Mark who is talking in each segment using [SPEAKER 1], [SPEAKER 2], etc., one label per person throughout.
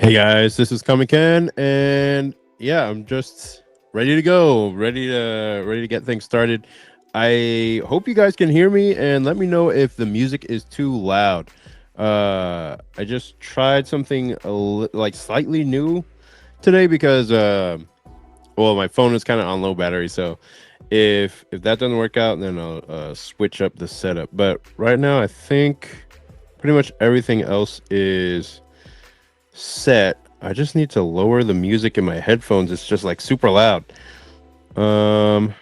[SPEAKER 1] Hey guys, this is Comic and yeah, I'm just ready to go, ready to get things started. I hope you guys can hear me and let me know if the music is too loud. I just tried something like slightly new today because well, my phone is kind of on low battery, so if that doesn't work out, then I'll switch up the setup. But right now, I think pretty much everything else is set. I just need to lower the music in my headphones. It's just like super loud. Um,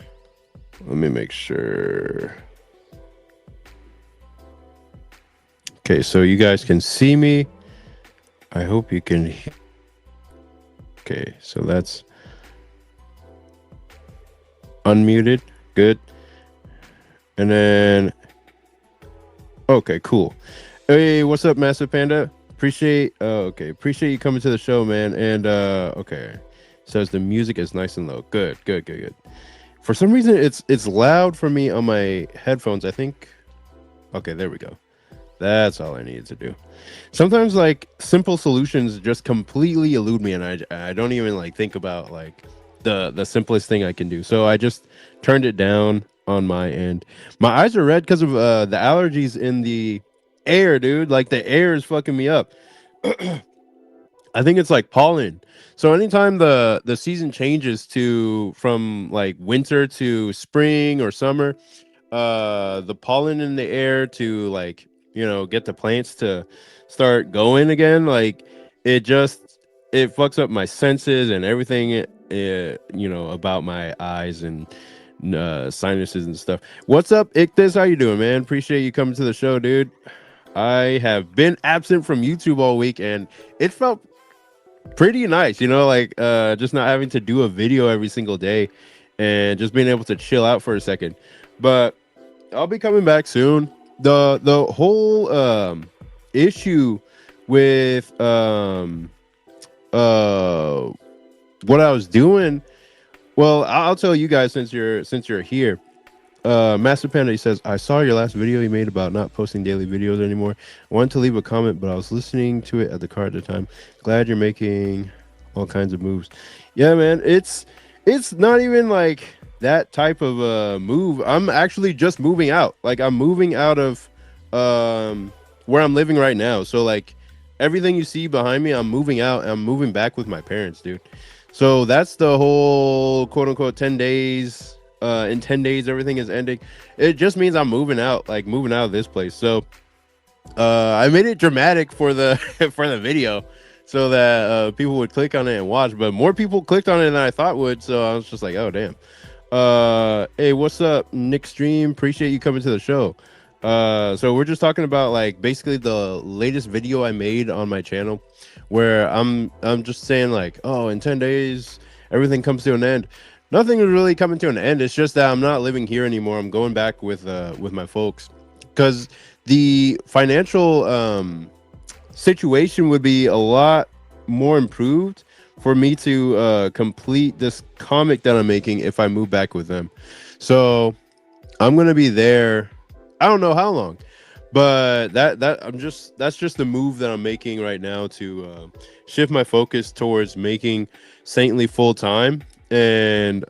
[SPEAKER 1] Let me make sure. Okay, so you guys can see me. I hope you can. Okay, so that's unmuted. Good. And then, okay, cool. Hey, what's up, Massive Panda? Appreciate you coming to the show, man. And okay, says the music is nice and low. Good. For some reason, it's loud for me on my headphones. I think. Okay, there we go. That's all I needed to do. Sometimes like simple solutions just completely elude me, and I don't even like think about like the simplest thing I can do. So I just turned it down on my end. My eyes are red because of the allergies in the air, dude. Like the air is fucking me up. I think it's like pollen. So anytime the season changes to from like winter to spring or summer, the pollen in the air to like get the plants to start going again, like it just it fucks up my senses and everything, about my eyes and sinuses and stuff. What's up, Ictus? How you doing, man? Appreciate you coming to the show, dude. I have been absent from YouTube all week and it felt pretty nice, like just not having to do a video every single day and just being able to chill out for a second. But I'll be coming back soon. The whole issue with uh what I was doing. Well, I'll tell you guys since you're here. Master Panda, he says, I saw your last video you made about not posting daily videos anymore. I wanted to leave a comment, but I was listening to it at the car at the time. Glad you're making all kinds of moves. Yeah, man, it's not even like that type of move. I'm actually just moving out. Like I'm moving out of where I'm living right now. So like everything you see behind me, I'm moving out and I'm moving back with my parents, dude. So that's the whole quote unquote 10 days. In 10 days, everything is ending. It just means I'm moving out, like moving out of this place. So I made it dramatic for the for the video so that people would click on it and watch, but more people clicked on it than I thought would. So I was just like, oh damn. Hey, what's up, Nick Stream? Appreciate you coming to the show. So we're just talking about like basically the latest video I made on my channel where I'm just saying like, oh, in 10 days everything comes to an end. Nothing is really coming to an end. It's just that I'm not living here anymore. I'm going back with my folks because the financial situation would be a lot more improved for me to complete this comic that I'm making if I move back with them. So I'm gonna be there. I don't know how long, but that's just the move that I'm making right now to shift my focus towards making Saintly full time and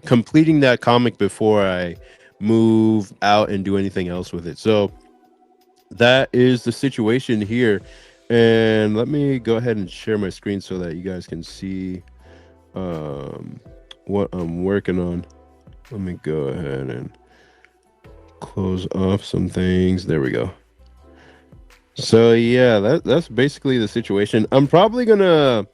[SPEAKER 1] completing that comic before I move out and do anything else with it. So that is the situation here. And let me go ahead and share my screen so that you guys can see what I'm working on. Let me go ahead and close off some things. There we go. So yeah, that's basically the situation. I'm probably gonna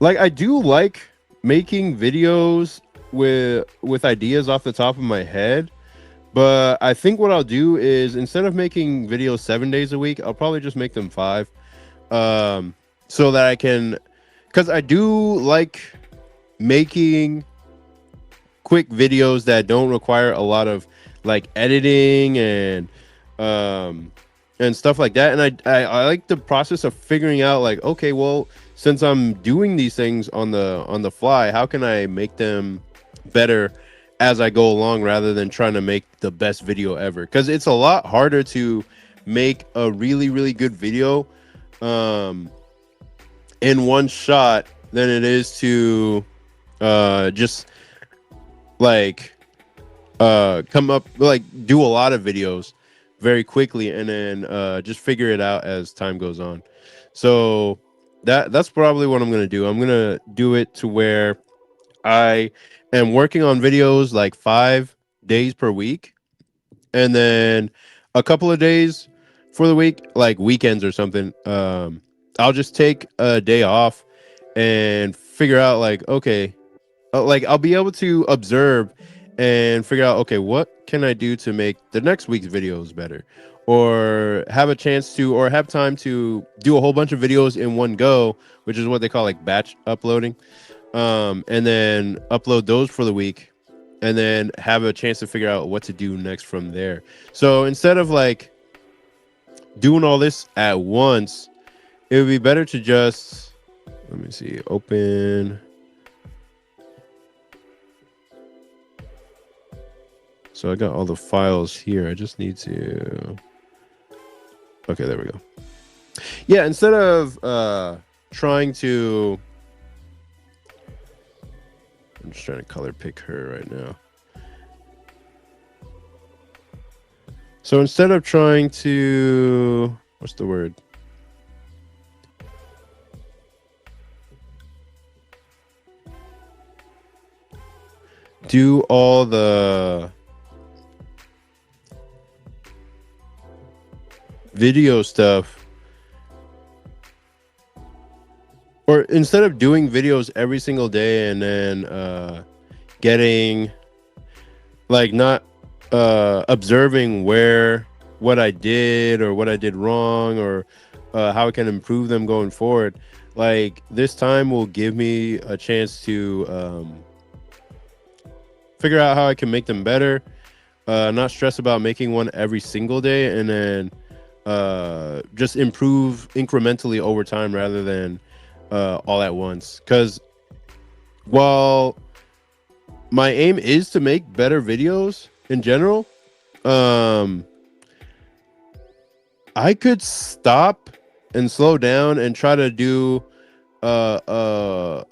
[SPEAKER 1] I do like making videos with ideas off the top of my head, but I think what I'll do is instead of making videos 7 days a week, I'll probably just make them 5, so that I can, because I do like making quick videos that don't require a lot of like editing and stuff like that. And I like the process of figuring out like, okay, well, since I'm doing these things on the fly, how can I make them better as I go along rather than trying to make the best video ever? Because it's a lot harder to make a really, really good video in one shot than it is to just like come up, like do a lot of videos very quickly and then just figure it out as time goes on. So that's probably what I'm gonna do. I'm gonna do it to where I am working on videos like 5 days per week, and then a couple of days for the week, like weekends or something. I'll just take a day off and figure out like, okay, like I'll be able to observe and figure out, okay, what can I do to make the next week's videos better, or have a chance to, or have time to do a whole bunch of videos in one go, which is what they call like batch uploading. And then upload those for the week, and then have a chance to figure out what to do next from there. So instead of like doing all this at once, it would be better to just, let me see, open. So I got all the files here. I just need to, okay, there we go. Yeah, instead of trying to, I'm just trying to color pick her right now. So instead of trying to, what's the word? Do all the video stuff, or instead of doing videos every single day and then getting like not observing what I did or what I did wrong, or how I can improve them going forward, like this time will give me a chance to figure out how I can make them better, not stress about making one every single day, and then just improve incrementally over time rather than all at once. Because while my aim is to make better videos in general, I could stop and slow down and try to do a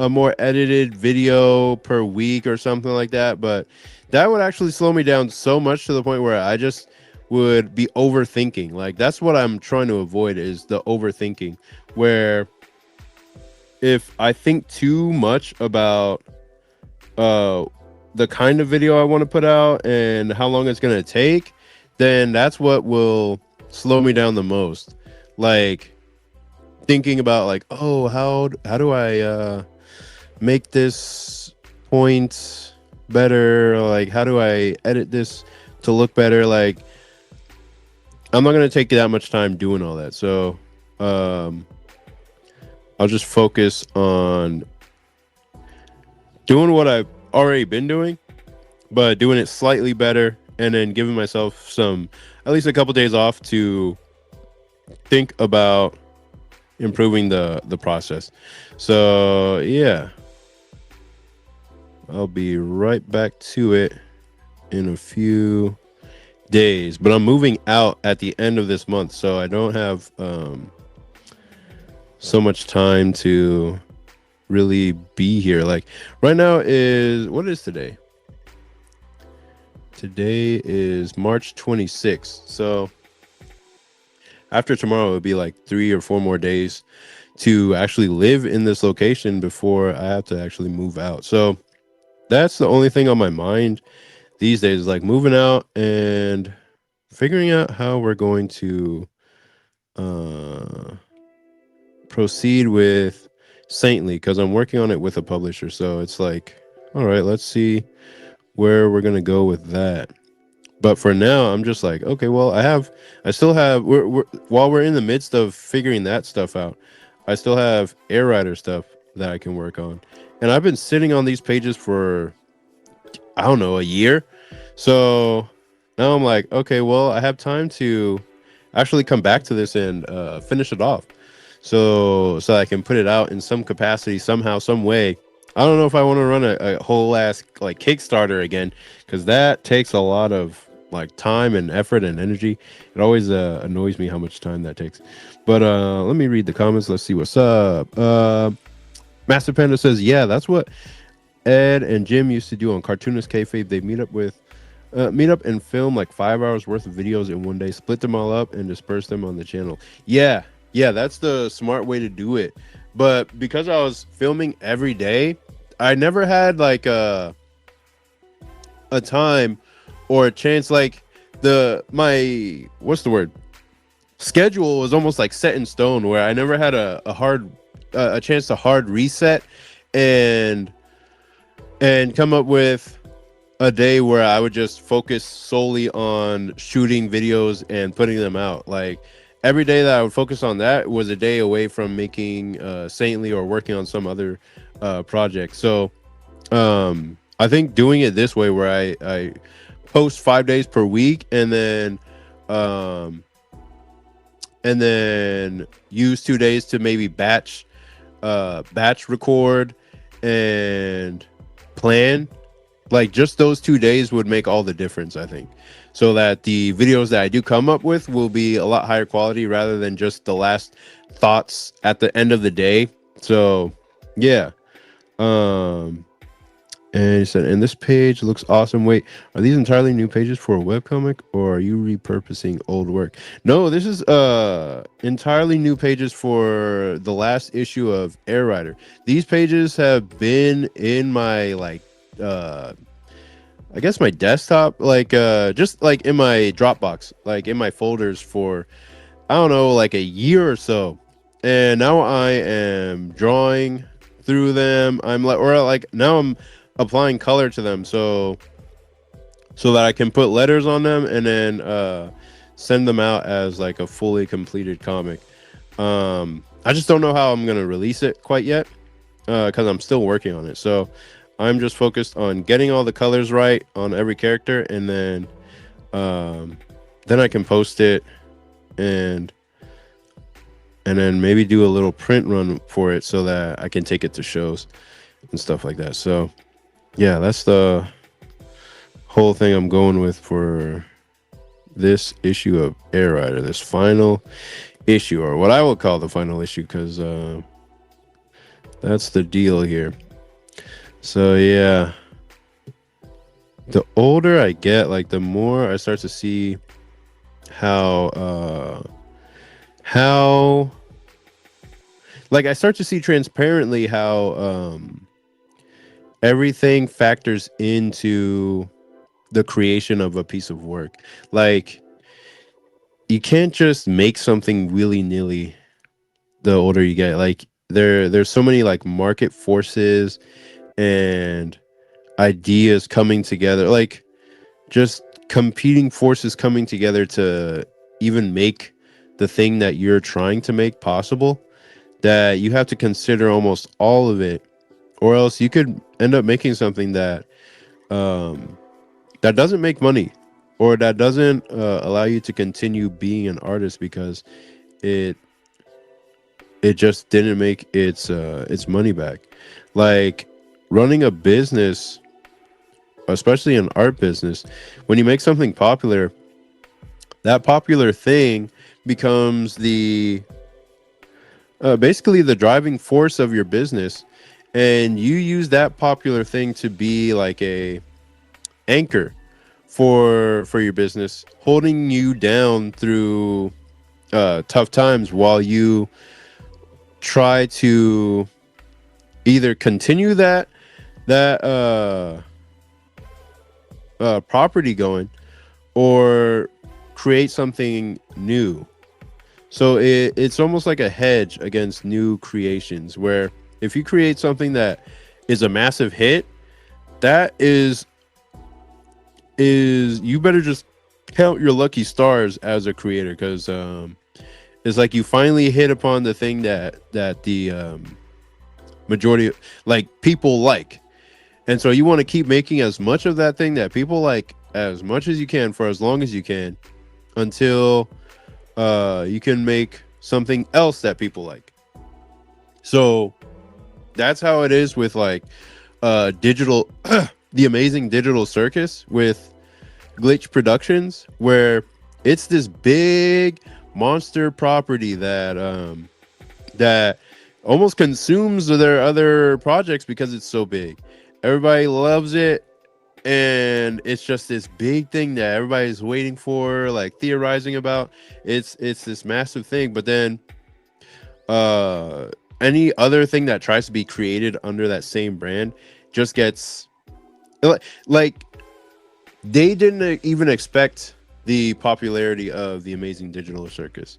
[SPEAKER 1] more edited video per week or something like that, but that would actually slow me down so much to the point where I just would be overthinking. Like that's what I'm trying to avoid, is the overthinking, where if I think too much about the kind of video I want to put out and how long it's going to take, then that's what will slow me down the most. Like thinking about like, oh, how do I make this point better, or like how do I edit this to look better? Like I'm not going to take that much time doing all that. So I'll just focus on doing what I've already been doing, but doing it slightly better, and then giving myself some, at least a couple days off to think about improving the process. So yeah, I'll be right back to it in a few days, but I'm moving out at the end of this month, so I don't have so much time to really be here. Like right now is, what is today? Today is March 26th. So after tomorrow, it'll be like 3 or 4 more days to actually live in this location before I have to actually move out. So that's the only thing on my mind these days, is like moving out and figuring out how we're going to proceed with Saintly, because I'm working on it with a publisher. So it's like, all right, let's see where we're gonna go with that. But for now, I'm just like, okay, well, I still have, while we're in the midst of figuring that stuff out, I still have Air Rider stuff that I can work on, and I've been sitting on these pages for, I don't know, a year. So now I'm like, okay, well, I have time to actually come back to this and finish it off, so I can put it out in some capacity, somehow, some way. I don't know if I want to run a whole ass like Kickstarter again, because that takes a lot of like time and effort and energy. It always annoys me how much time that takes. But let me read the comments. Let's see what's up. Master Panda says, "Yeah, that's what Ed and Jim used to do on Cartoonist Kayfabe. They meet up and film like 5 hours worth of videos in one day, split them all up, and disperse them on the channel." Yeah, yeah, that's the smart way to do it. But because I was filming every day, I never had like a time or a chance, like the my what's the word, schedule was almost like set in stone, where I never had a hard a chance to hard reset and come up with a day where I would just focus solely on shooting videos and putting them out. Like every day that I would focus on that was a day away from making Saintly or working on some other project. So I think doing it this way, where I post 5 days per week, um and then use 2 days to maybe batch record and plan, like just those 2 days would make all the difference, I think, so that the videos that I do come up with will be a lot higher quality rather than just the last thoughts at the end of the day. So yeah. And he said, and this page looks awesome. Wait, are these entirely new pages for a webcomic, or are you repurposing old work? No, this is entirely new pages for the last issue of Air Rider. These pages have been in my I guess my desktop, just like in my Dropbox, like in my folders for I don't know, like a year or so. And now I am drawing through them. Now I'm applying color to them, so that I can put letters on them and then send them out as like a fully completed comic. I just don't know how I'm gonna release it quite yet, because I'm still working on it. So I'm just focused on getting all the colors right on every character, and then I can post it and then maybe do a little print run for it so that I can take it to shows and stuff like that. So yeah, that's the whole thing I'm going with for this issue of Air Rider, this final issue, or what I will call the final issue, because that's the deal here. So yeah, the older I get, like the more I start to see how like I start to see transparently how everything factors into the creation of a piece of work. Like you can't just make something willy-nilly the older you get. Like there's so many like market forces and ideas coming together, like just competing forces coming together to even make the thing that you're trying to make possible, that you have to consider almost all of it, or else you could end up making something that that doesn't make money, or that doesn't allow you to continue being an artist because it just didn't make its money back. Like running a business, especially an art business, when you make something popular, that popular thing becomes the basically the driving force of your business, and you use that popular thing to be like a anchor for your business, holding you down through tough times while you try to either continue that property going, or create something new. So it's almost like a hedge against new creations, where if you create something that is a massive hit, that is you better just count your lucky stars as a creator, because it's like you finally hit upon the thing that the majority, like, people like. And so you want to keep making as much of that thing that people like as much as you can for as long as you can, until you can make something else that people like. So that's how it is with like digital the amazing digital circus with Glitch Productions, where it's this big monster property that almost consumes their other projects because it's so big. Everybody loves it, and it's just this big thing that everybody's waiting for, like theorizing about. It's this massive thing, but then uh any other thing that tries to be created under that same brand just gets like they didn't even expect the popularity of the Amazing Digital Circus.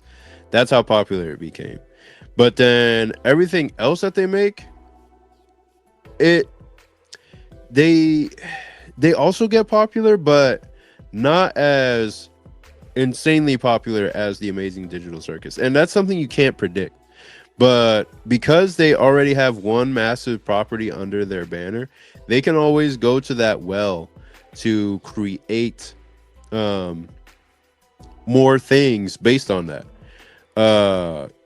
[SPEAKER 1] That's how popular it became. But then everything else that they make, it they they also get popular, but not as insanely popular as the Amazing Digital Circus. And that's something you can't predict. But because they already have one massive property under their banner, they can always go to that well to create um, more things based on that.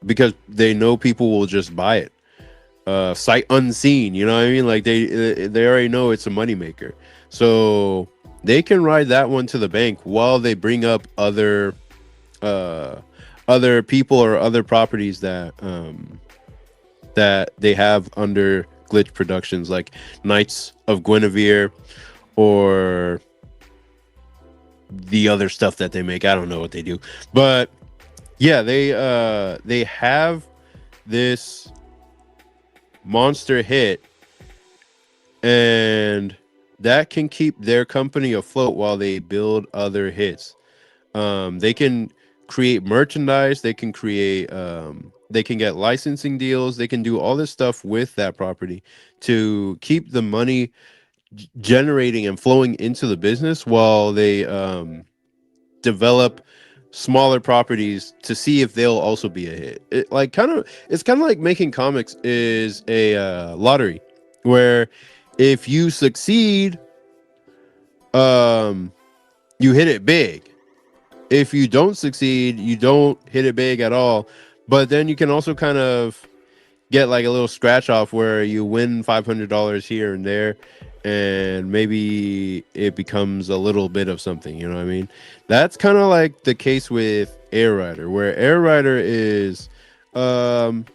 [SPEAKER 1] Because they know people will just buy it. Sight unseen, you know what I mean? Like they already know it's a moneymaker. So they can ride that one to the bank while they bring up uh other people or other properties that they have under Glitch Productions, like Knights of Guinevere or the other stuff that they make. I don't know what they do. But yeah, they have this monster hit, and that can keep their company afloat while they build other hits. They can create merchandise, they can get licensing deals, they can do all this stuff with that property to keep the money generating and flowing into the business while they develop smaller properties to see if they'll also be a hit. It's kind of like making comics is a lottery, where if you succeed, um you hit it big. If you don't succeed, you don't hit it big at all. But then you can also kind of get like a little scratch off where you win $500 here and there, and maybe it becomes a little bit of something. You know what I mean? That's kind of like the case with Air Rider, where Air Rider is, um,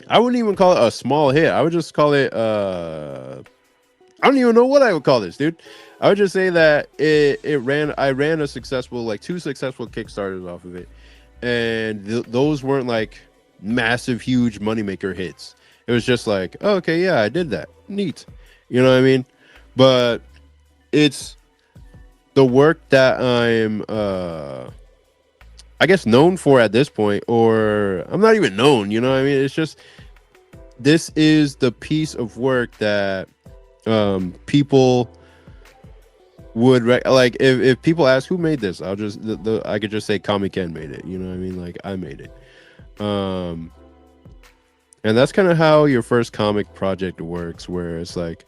[SPEAKER 1] I wouldn't even call it a small hit. I would just call it, I don't even know what I would call this, dude. I would just say that I ran a successful, like two successful Kickstarters off of it, and those weren't like massive, huge moneymaker hits. It was just like, oh, okay, yeah, I did that, neat, you know what I mean? But it's the work that I'm, I guess, known for at this point, or I'm not even known, you know what I mean? It's just this is the piece of work that people would like. If people ask who made this, I'll just I could just say Comic Ken made it, you know what I mean? Like, I made it. And that's kind of how your first comic project works, where it's like,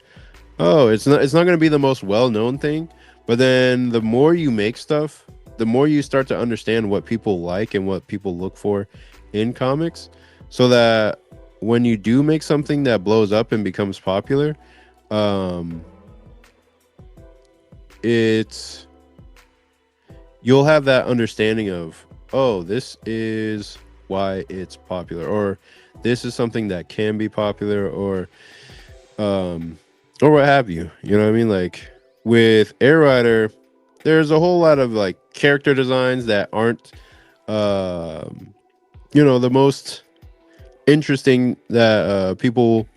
[SPEAKER 1] oh, it's not going to be the most well-known thing, but then the more you make stuff, the more you start to understand what people like and what people look for in comics, so that when you do make something that blows up and becomes popular, it's you'll have that understanding of, oh, this is why it's popular, or this is something that can be popular, or what have you. You know what I mean? Like with Air Rider, there's a whole lot of like character designs that aren't the most interesting, that people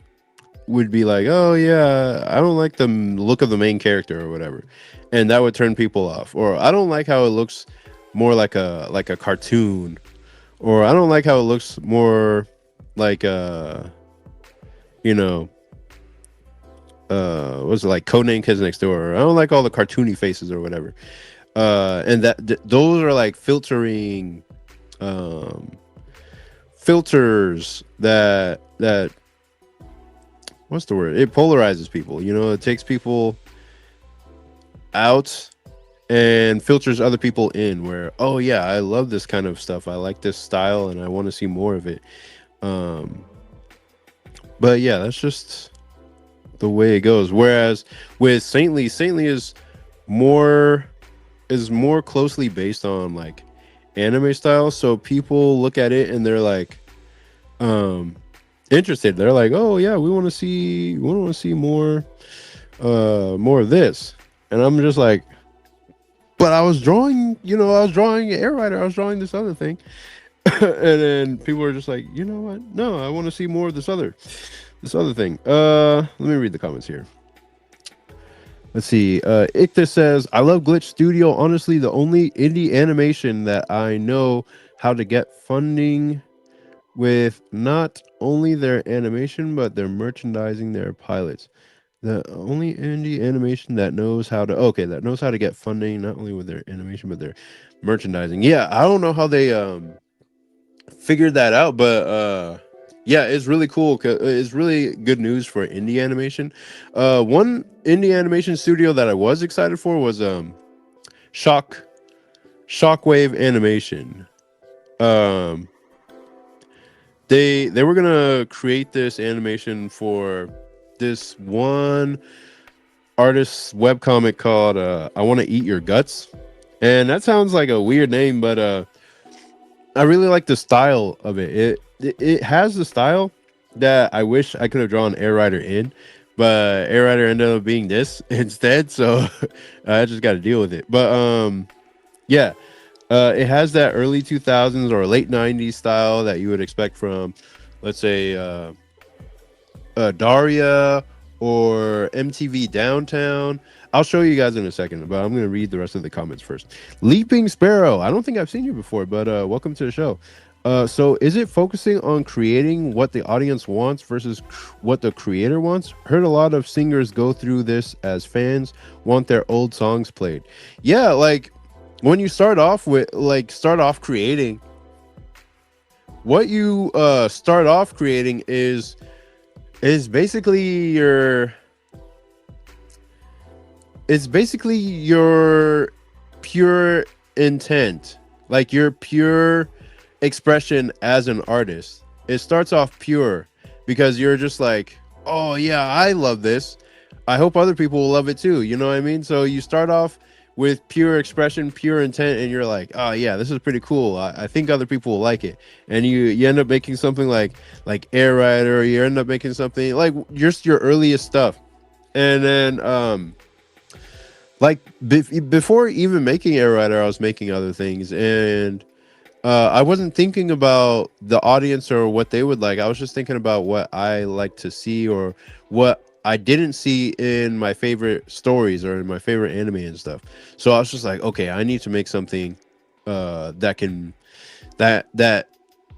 [SPEAKER 1] would be like, oh yeah, I don't like the look of the main character or whatever, and that would turn people off. Or I don't like how it looks more like a cartoon, or I don't like how it looks more like you know what's it, like Codename Kids Next Door, or I don't like all the cartoony faces or whatever. And those are like filters that what's the word? It polarizes people. You know, it takes people out and filters other people in, where, oh yeah, I love this kind of stuff, I like this style, and I want to see more of it. But yeah, that's just the way it goes. Whereas with Saintly is more is more closely based on like anime style. So people look at it and they're like um interested. They're like, "Oh yeah, we want to see more of this." And I'm just like, "But I was drawing Air Rider, I was drawing this other thing." And then people are just like, "You know what? No, I want to see more of this other thing." Let me read the comments here. Let's see. Ictus says, I love Glitch Studio. Honestly, the only indie animation that I know how to get funding with not only their animation, but their merchandising, their pilots. The only indie animation that knows how to get funding, not only with their animation, but their merchandising. Yeah, I don't know how they figured that out, but yeah, it's really cool. It's really good news for indie animation. One indie animation studio that I was excited for was Shock Shockwave Animation. Um, they were gonna create this animation for this one artist's webcomic called "I Want to Eat Your Guts," and that sounds like a weird name, but I really like the style of it. It has the style that I wish I could have drawn Air Rider in, but Air Rider ended up being this instead, so I just got to deal with it. But yeah, it has that early 2000s or late 90s style that you would expect from, let's say, Daria or MTV Downtown. I'll show you guys in a second, but I'm going to read the rest of the comments first. Leaping Sparrow. I don't think I've seen you before, but welcome to the show. So is it focusing on creating what the audience wants versus what the creator wants? Heard a lot of singers go through this as fans want their old songs played. Yeah, like when you start off creating, what you start off creating is basically your it's basically your pure intent, like your pure expression as an artist. It starts off pure because you're just like, oh yeah, I love this, I hope other people will love it too, you know what I mean? So you start off with pure expression, pure intent, and you're like, oh yeah, this is pretty cool, I think other people will like it. And you end up making something like Air Rider, or you end up making something like just your earliest stuff. And then like before even making Air Rider, I was making other things, and I wasn't thinking about the audience or what they would like. I was just thinking about what I like to see or what I didn't see in my favorite stories or in my favorite anime and stuff. So I was just like, okay, I need to make something that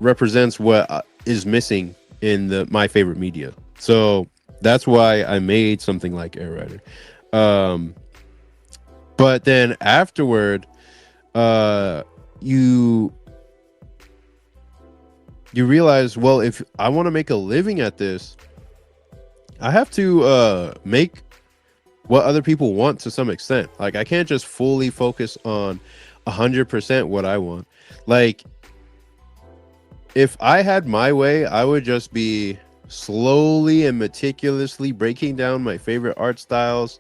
[SPEAKER 1] represents what is missing in the my favorite media. So that's why I made something like Air Rider. Um, but then afterward, you you realize, well, if I want to make a living at this, I have to make what other people want to some extent. Like I can't just fully focus on 100% what I want. Like if I had my way, I would just be slowly and meticulously breaking down my favorite art styles,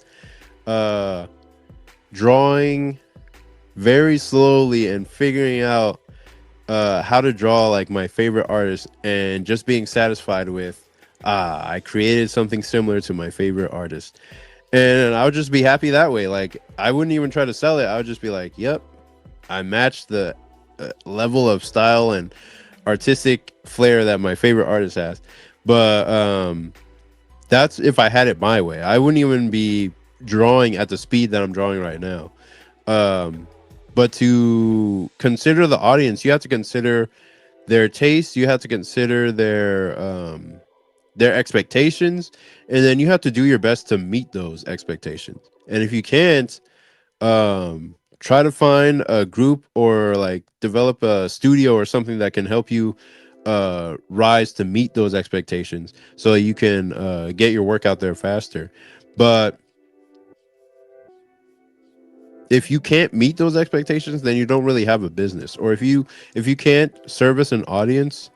[SPEAKER 1] uh drawing very slowly and figuring out how to draw like my favorite artist, and just being satisfied with I created something similar to my favorite artist, and I would just be happy that way. Like I wouldn't even try to sell it. I would just be like, yep, I matched the level of style and artistic flair that my favorite artist has. But that's if I had it my way. I wouldn't even be drawing at the speed that I'm drawing right now. um but to consider the audience, you have to consider their taste, you have to consider their expectations, and then you have to do your best to meet those expectations. And if you can't, try to find a group or like develop a studio or something that can help you rise to meet those expectations so you can get your work out there faster. But if you can't meet those expectations, then you don't really have a business. Or if you can't service an audience,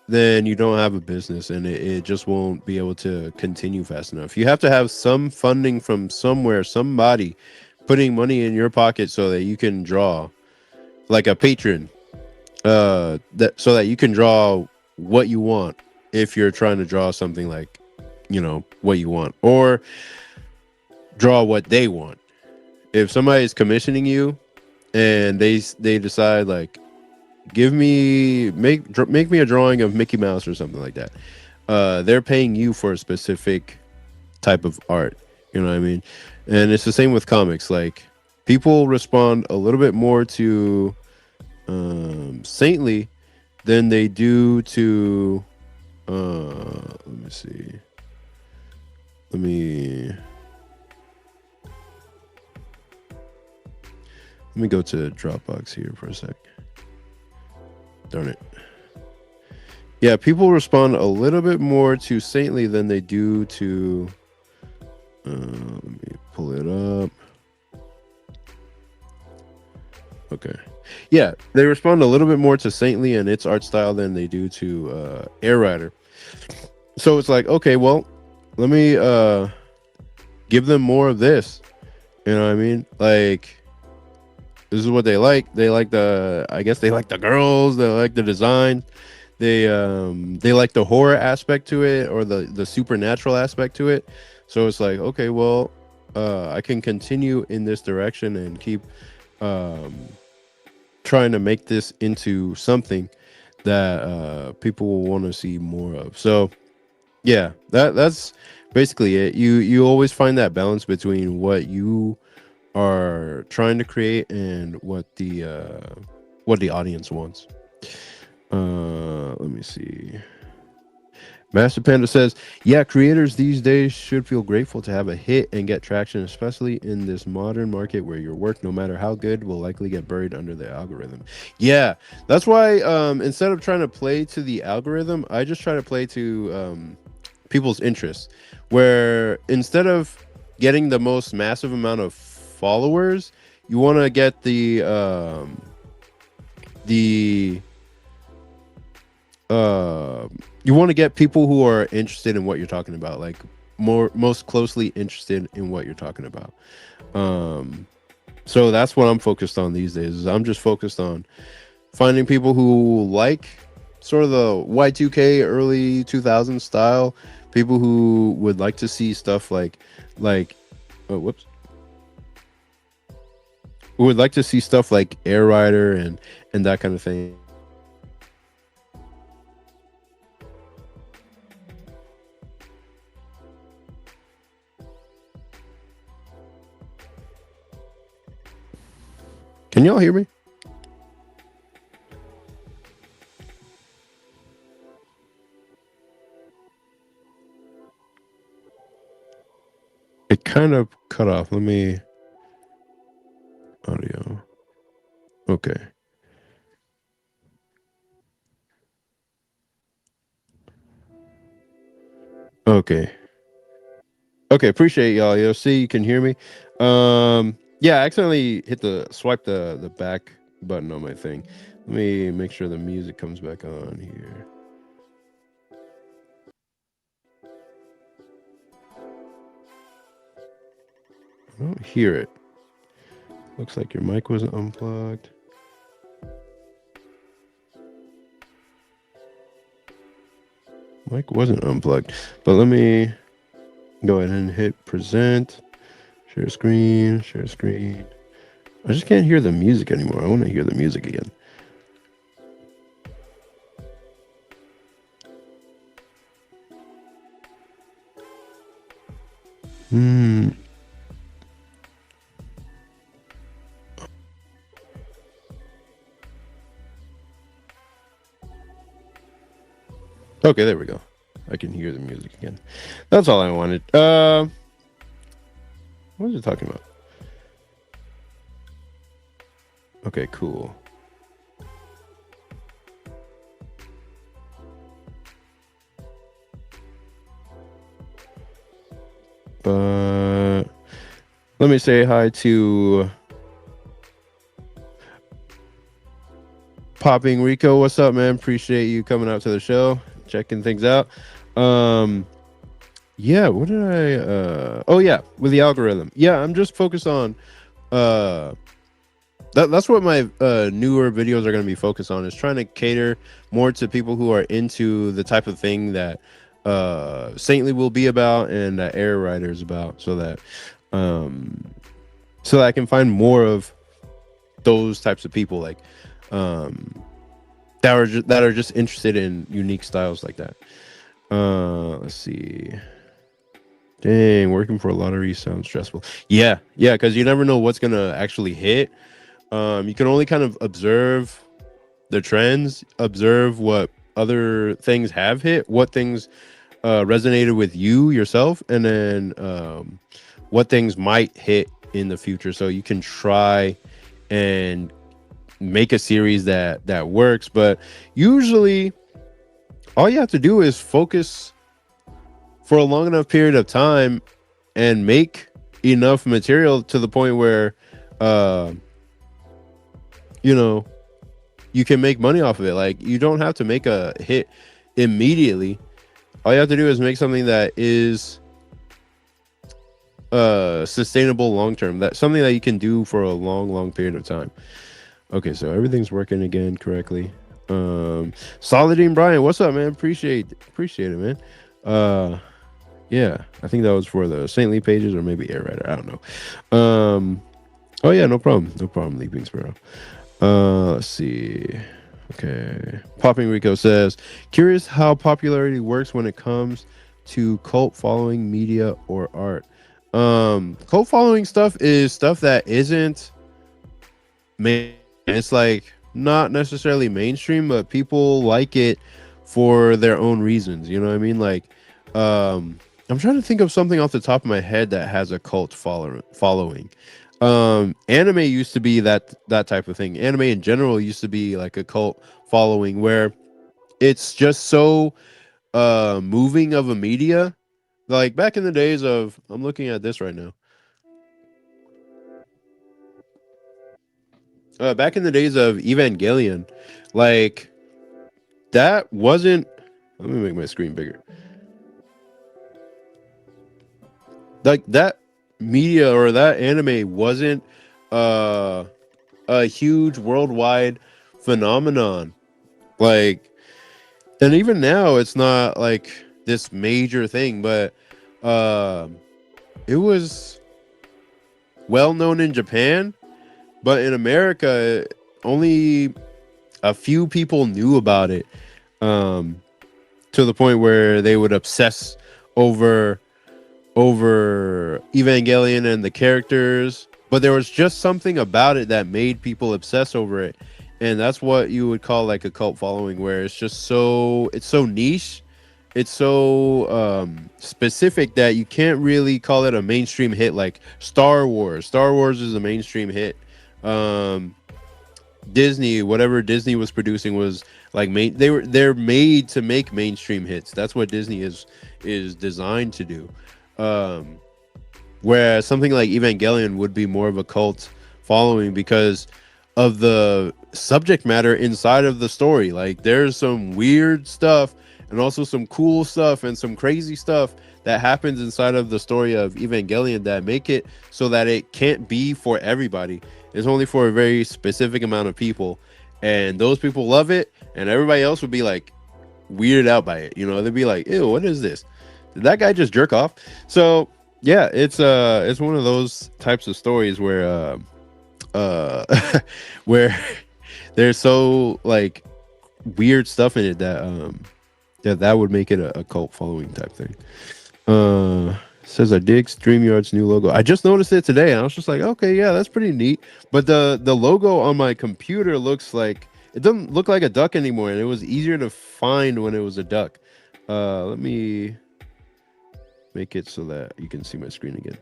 [SPEAKER 1] then you don't have a business, and it just won't be able to continue fast enough. You have to have some funding from somewhere, somebody putting money in your pocket so that you can draw, like a patron, that so that you can draw what you want if you're trying to draw something like, what you want, or draw what they want. If somebody's commissioning you and they decide like, make me a drawing of Mickey Mouse or something like that, they're paying you for a specific type of art. You know what I mean? And it's the same with comics. Like, people respond a little bit more to Saintly than they do to let me see. Let me go to Dropbox here for a sec. Darn it. Yeah, people respond a little bit more to Saintly than they do to let me pull it up. Okay. Yeah, they respond a little bit more to Saintly and its art style than they do to Air Rider. So it's like, okay, well, let me give them more of this. You know what I mean? Like, this is what they like. I guess they like the girls, they like the design. They like the horror aspect to it, or the supernatural aspect to it. So it's like, okay, well, I can continue in this direction and keep trying to make this into something that people will want to see more of. So yeah, that's basically it. You always find that balance between what you are trying to create and what the audience wants. Let me see. Master Panda says, yeah, creators these days should feel grateful to have a hit and get traction, especially in this modern market where your work, no matter how good, will likely get buried under the algorithm. Yeah, that's why instead of trying to play to the algorithm, I just try to play to people's interests, where instead of getting the most massive amount of followers, you want to get the you want to get people who are interested in what you're talking about, like most closely interested in what you're talking about. So that's what I'm focused on these days. Is I'm just focused on finding people who like sort of the Y2K early 2000s style, people who would like to see stuff like who would like to see stuff like Air Rider and that kind of thing. Can y'all hear me? It kind of cut off. Let me audio. Okay. Okay. Okay, appreciate y'all. Yo, see, you can hear me. Yeah, I accidentally hit swipe the back button on my thing. Let me make sure the music comes back on here. I don't hear it. Looks like your mic wasn't unplugged. Mic wasn't unplugged, but let me go ahead and hit present, share screen, share screen. I just can't hear the music anymore. I want to hear the music again. Okay, there we go. I can hear the music again. That's all I wanted. What was it talking about? Okay, cool. But let me say hi to Popping Rico. What's up, man? Appreciate you coming out to the show, checking things out. Yeah, what did I oh yeah, with the algorithm. Yeah, I'm just focused on uh that's what my newer videos are going to be focused on, is trying to cater more to people who are into the type of thing that Saintly will be about and that Air Rider is about, um so that I can find more of those types of people, like um that are just interested in unique styles like that. Let's see. Dang, working for a lottery sounds stressful. Yeah, yeah, because you never know what's gonna actually hit. You can only kind of observe the trends, observe what other things have hit, what things resonated with you yourself, and then what things might hit in the future. So you can try and make a series that works. But usually, all you have to do is focus for a long enough period of time and make enough material to the point where, uh, you know, you can make money off of it. Like, you don't have to make a hit immediately. All you have to do is make something that is sustainable long term. That's something that you can do for a long period of time. Okay, so everything's working again correctly. Solidine Brian, what's up, man? Appreciate it, man. Yeah, I think that was for the Saintly pages or maybe Air Rider. I don't know. Oh yeah, no problem, Leaping Sparrow. Let's see. Okay, Popping Rico says, curious how popularity works when it comes to cult following media or art. Cult following stuff is stuff that isn't main. It's like not necessarily mainstream, but people like it for their own reasons. You know what I mean? Like, I'm trying to think of something off the top of my head that has a cult following. Anime used to be that type of thing. Anime in general used to be like a cult following where it's just so moving of a media. Like back in the days of, I'm looking at this right now. Back in the days of Evangelion, like that wasn't. Let me make my screen bigger. Like that media or that anime wasn't uh a huge worldwide phenomenon. Like, and even now it's not like this major thing, but uh it was well known in Japan, but in America only a few people knew about it, um to the point where they would obsess over Evangelion and the characters, but there was just something about it that made people obsess over it. And that's what you would call like a cult following, where it's so niche, it's so specific that you can't really call it a mainstream hit like Star Wars. Star Wars is a mainstream hit. Um Disney, whatever Disney was producing was like they're made to make mainstream hits. That's what Disney is designed to do. Um, Whereas something like Evangelion would be more of a cult following because of the subject matter inside of the story. Like there's some weird stuff and also some cool stuff and some crazy stuff that happens inside of the story of Evangelion that make it so that it can't be for everybody. It's only for a very specific amount of people. And those people love it, and everybody else would be like weirded out by it. You know, they'd be like, ew, what is this? Did that guy just jerk off? So yeah, it's one of those types of stories where where there's so like weird stuff in it that that would make it a cult following type thing. Says I dig StreamYard's new logo. I just noticed it today, and I was just like, okay, yeah, that's pretty neat. But the logo on my computer looks like, it doesn't look like a duck anymore, and it was easier to find when it was a duck. Let me make it so that you can see my screen again.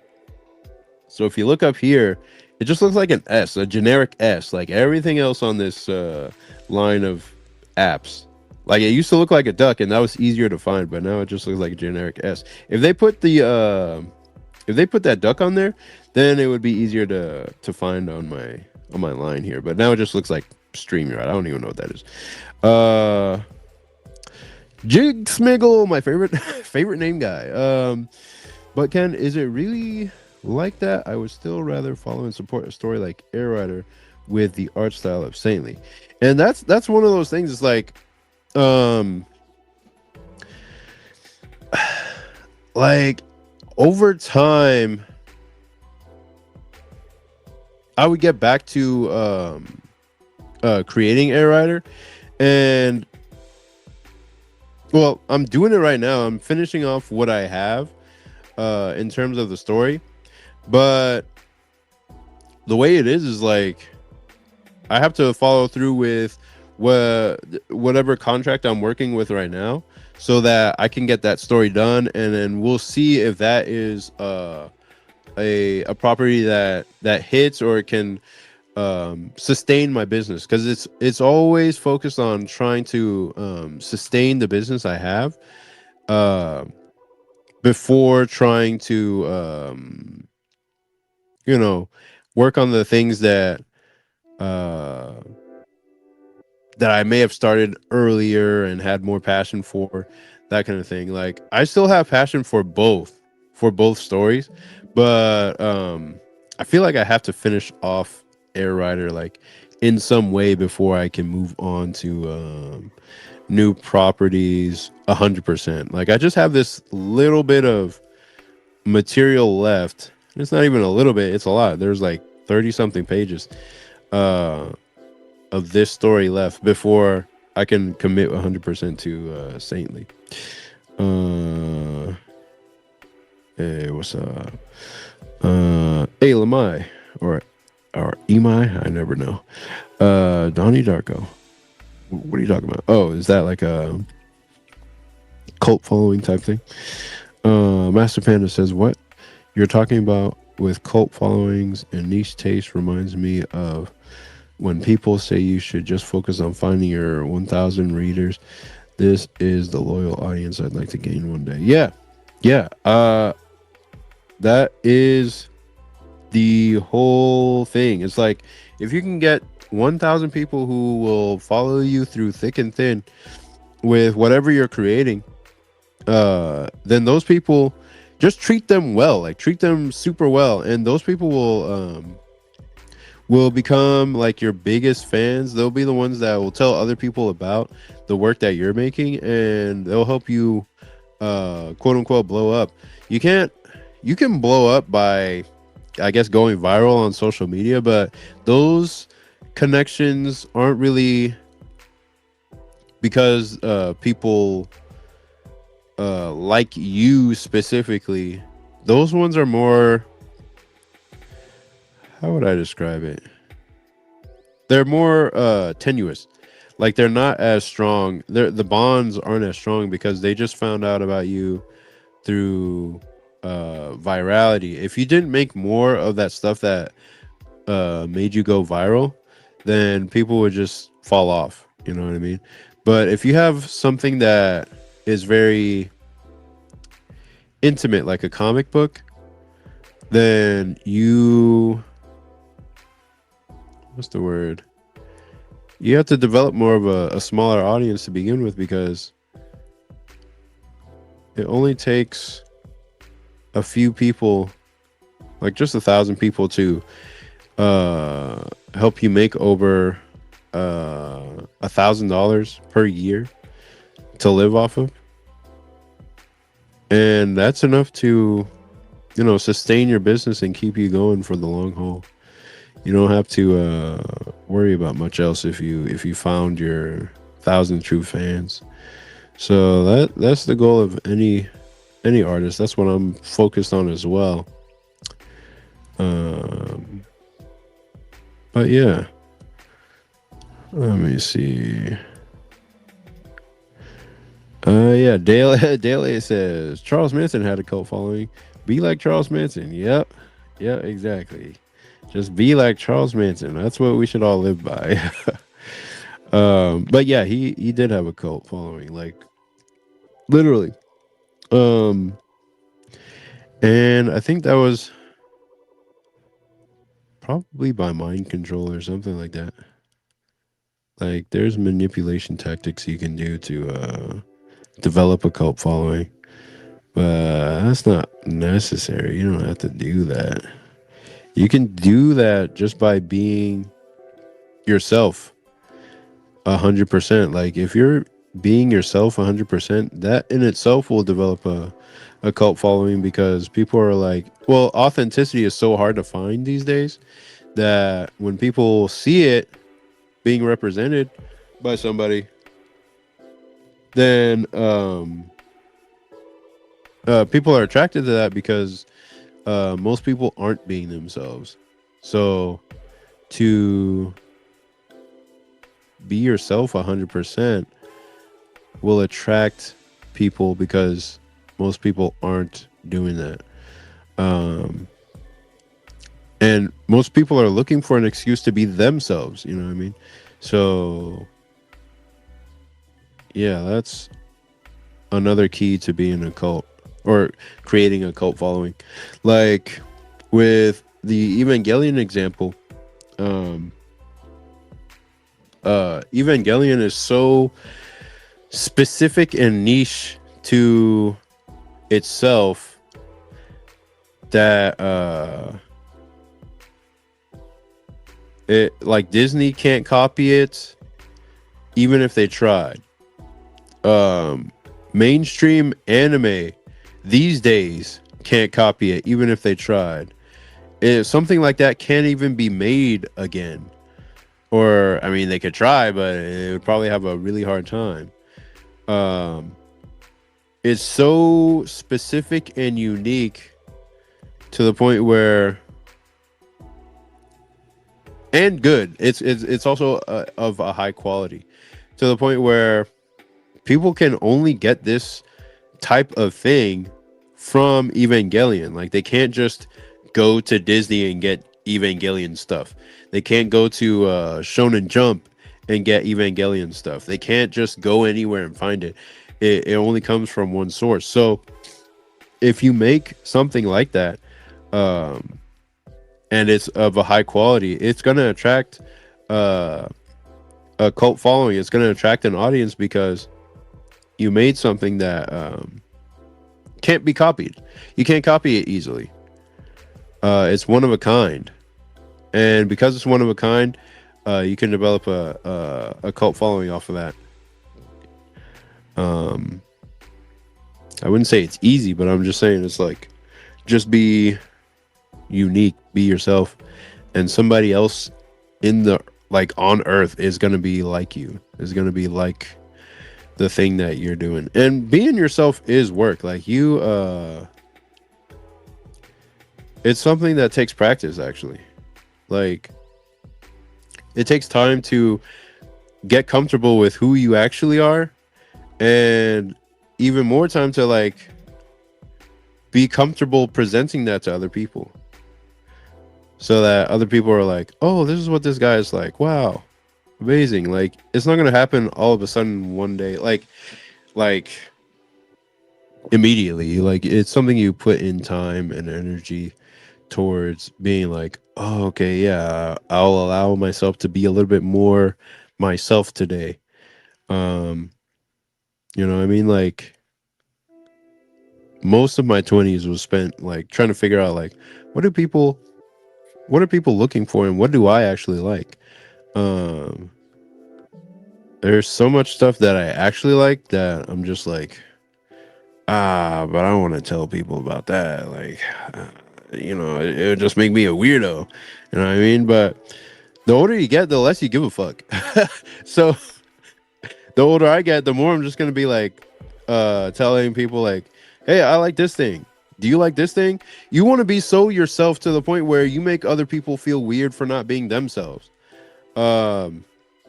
[SPEAKER 1] So if you look up here, it just looks like an S, a generic S, like everything else on this line of apps. Like it used to look like a duck, and that was easier to find, but now it just looks like a generic S. If they put that duck on there, then it would be easier to find on my line here. But now it just looks like StreamYard. I don't even know what that is. Jig Smiggle, my favorite name guy. But Ken, is it really like that, I would still rather follow and support a story like Air Rider with the art style of Saintly. And that's one of those things. It's like, um, like over time, I would get back to creating Air Rider, and well, I'm doing it right now. I'm finishing off what I have in terms of the story, but the way it is like I have to follow through with whatever contract I'm working with right now, so that I can get that story done, and then we'll see if that is a property that hits or it can sustain my business, because it's always focused on trying to sustain the business I have uh, before trying to you know work on the things uh, that I may have started earlier and had more passion for, that kind of thing. Like I still have passion for both stories, but I feel like I have to finish off Air Rider like in some way before I can move on to new properties 100%. Like I just have this little bit of material left. It's not even a little bit, it's a lot. There's like 30 something pages. Uh of this story left before I can commit 100% to Saintly. Uh, hey, what's up? Hey, Lamai, or Emai, I never know. Donnie Darko. What are you talking about? Oh, is that like a cult following type thing? Master Panda says, "What you're talking about with cult followings and niche taste reminds me of when people say you should just focus on finding your 1,000 readers. This is the loyal audience I'd like to gain one day." Yeah, yeah. That is the whole thing. It's like if you can get 1,000 people who will follow you through thick and thin with whatever you're creating, then those people, just treat them well, like treat them super well, and those people will become like your biggest fans. They'll be the ones that will tell other people about the work that you're making, and they'll help you quote unquote blow up. You can't you can blow up by, I guess, going viral on social media, but those connections aren't really because people like you specifically. Those ones are more, how would I describe it? They're more tenuous. Like they're not as strong. The bonds aren't as strong because they just found out about you through virality. If you didn't make more of that stuff that made you go viral, then people would just fall off. You know what I mean? But if you have something that is very intimate, like a comic book, then you, what's the word? You have to develop more of a smaller audience to begin with, because it only takes a few people, like just 1,000 people, to help you make over $1,000 per year to live off of, and that's enough to sustain your business and keep you going for the long haul. You don't have to worry about much else if you found your 1,000 true fans. So that's the goal of any artist. That's what I'm focused on as well. Um, but yeah, let me see. Yeah, Dale Dale says Charles Manson had a cult following. Be like Charles Manson. Yep. Yeah, exactly. Just be like Charles Manson. That's what we should all live by. But yeah, he did have a cult following, like literally. Um, and I think that was probably by mind control or something like that. Like there's manipulation tactics you can do to develop a cult following. But that's not necessary. You don't have to do that. You can do that just by being yourself 100%. Like if you're being yourself 100%, that in itself will develop a cult following, because people are like, well, authenticity is so hard to find these days that when people see it being represented by somebody, then people are attracted to that, because most people aren't being themselves. So to be yourself 100% will attract people, because most people aren't doing that. Um, and most people are looking for an excuse to be themselves. You know what I mean? So yeah, that's another key to being a cult, or creating a cult following. Like with the Evangelion example, um, Evangelion is so specific and niche to itself that it, like, Disney can't copy it even if they tried. Mainstream anime these days can't copy it even if they tried. Something like that can't even be made again. Or I mean, they could try, but it would probably have a really hard time. Um, it's so specific and unique to the point where, and good. It's also of a high quality, to the point where people can only get this type of thing from Evangelion. Like they can't just go to Disney and get Evangelion stuff. They can't go to Shonen Jump and get Evangelion stuff. They can't just go anywhere and find it. It only comes from one source. So if you make something like that, um, and it's of a high quality, it's going to attract uh, a cult following. It's going to attract an audience, because you made something that can't be copied. You can't copy it easily. It's one of a kind, and because it's one of a kind, you can develop a cult following off of that. Um, I wouldn't say it's easy, but I'm just saying it's like, just be unique, be yourself, and somebody else in the, like, on Earth is gonna be like you. Is gonna be like the thing that you're doing. And being yourself is work. Like you, it's something that takes practice, actually. Like it takes time to get comfortable with who you actually are, and even more time to, like, be comfortable presenting that to other people, so that other people are like, oh, this is what this guy is like. Wow, amazing. Like it's not gonna happen all of a sudden one day, like immediately. Like it's something you put in time and energy towards being like, oh, okay, yeah, I'll allow myself to be a little bit more myself today. um you know what I mean? Like most of my 20s was spent like trying to figure out, like, what do people what are people looking for, and what do I actually like. um there's so much stuff that I actually like that I'm just like, but I don't want to tell people about that. Like, it would just make me a weirdo. You know what I mean? But the older you get, the less you give a fuck. So the older I get, the more I'm just gonna be like, telling people like, hey, I like this thing. Do you like this thing? You want to be so yourself to the point where you make other people feel weird for not being themselves. Um,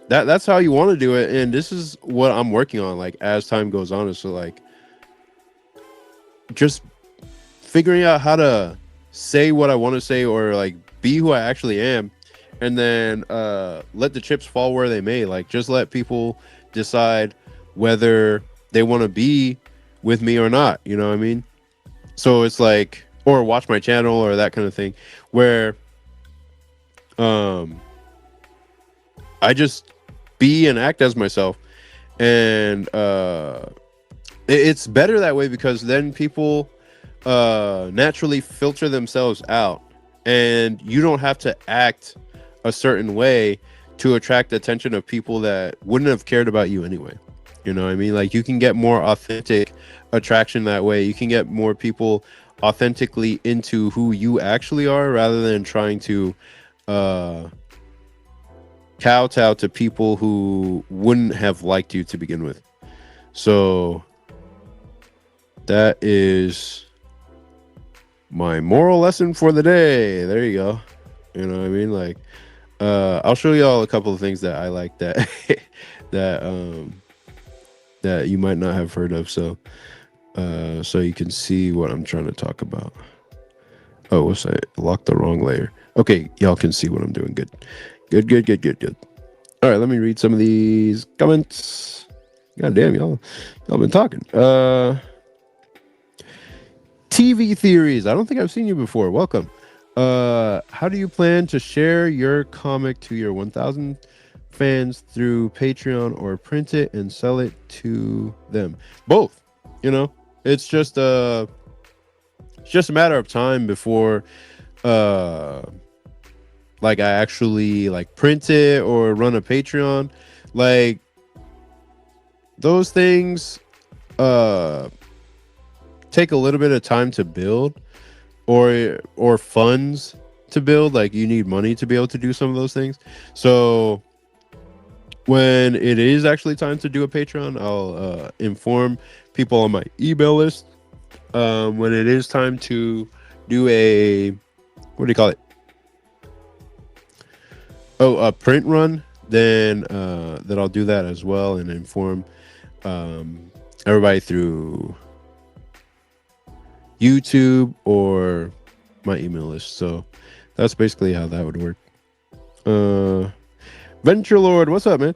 [SPEAKER 1] that's how you want to do it, and this is what I'm working on. Like as time goes on, is so like just figuring out how to say what I want to say, or like be who I actually am, and then let the chips fall where they may. Like just let people decide whether they want to be with me or not. You know what I mean? So it's like, or watch my channel or that kind of thing, where um I just be and act as myself, and It's better that way because then people naturally filter themselves out, and you don't have to act a certain way to attract the attention of people that wouldn't have cared about you anyway. You know what I mean? Like, you can get more authentic attraction that way. You can get more people authentically into who you actually are, rather than trying to uh kowtow to people who wouldn't have liked you to begin with. So that is my moral lesson for the day. There you go. You know what I mean? Like, I'll show you all a couple of things that I like that that that you might not have heard of. So so you can see what I'm trying to talk about. Oh, what's that? Locked the wrong layer. Okay, y'all can see what I'm doing. Good. Good, good, good, good, good. All right, let me read some of these comments. God damn, y'all been talking. TV theories. I don't think I've seen you before. Welcome. How do you plan to share your comic to your 1,000 fans through Patreon, or print it and sell it to them? Both. You know, it's just a matter of time before uh like I actually like print it or run a Patreon. Like, those things uh take a little bit of time to build, or funds to build. Like, you need money to be able to do some of those things. So when it is actually time to do a Patreon, I'll inform people on my email list when it is time to do a, what do you call it, a print run. Then that I'll do that as well, and inform everybody through YouTube or my email list. So that's basically how that would work. Venture Lord, what's up, man?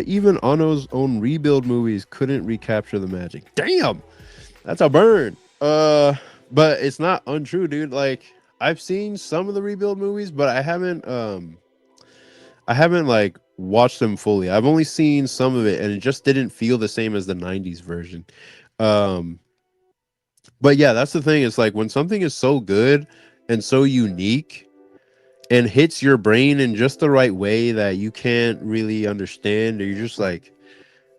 [SPEAKER 1] Even Ano's own rebuild movies couldn't recapture the magic. Damn, that's a burn. But it's not untrue, dude. Like, I've seen some of the rebuild movies, but I haven't like watched them fully. I've only seen some of it, and it just didn't feel the same as the 90s version. Um but yeah, that's the thing. It's like, when something is so good and so unique and hits your brain in just the right way that you can't really understand, or you're just like,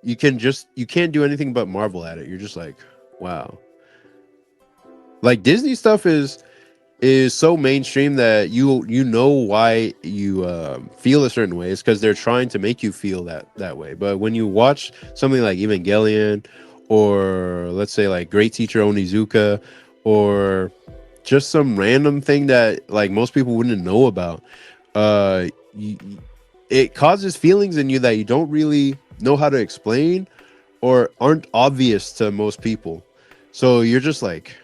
[SPEAKER 1] you can't do anything but marvel at it. You're just like, wow. Like, Disney stuff is so mainstream that you know why you feel a certain way. It's because they're trying to make you feel that way. But when you watch something like Evangelion, or let's say like Great Teacher Onizuka, or just some random thing that like most people wouldn't know about, uh you, it causes feelings in you that you don't really know how to explain, or aren't obvious to most people. So you're just like,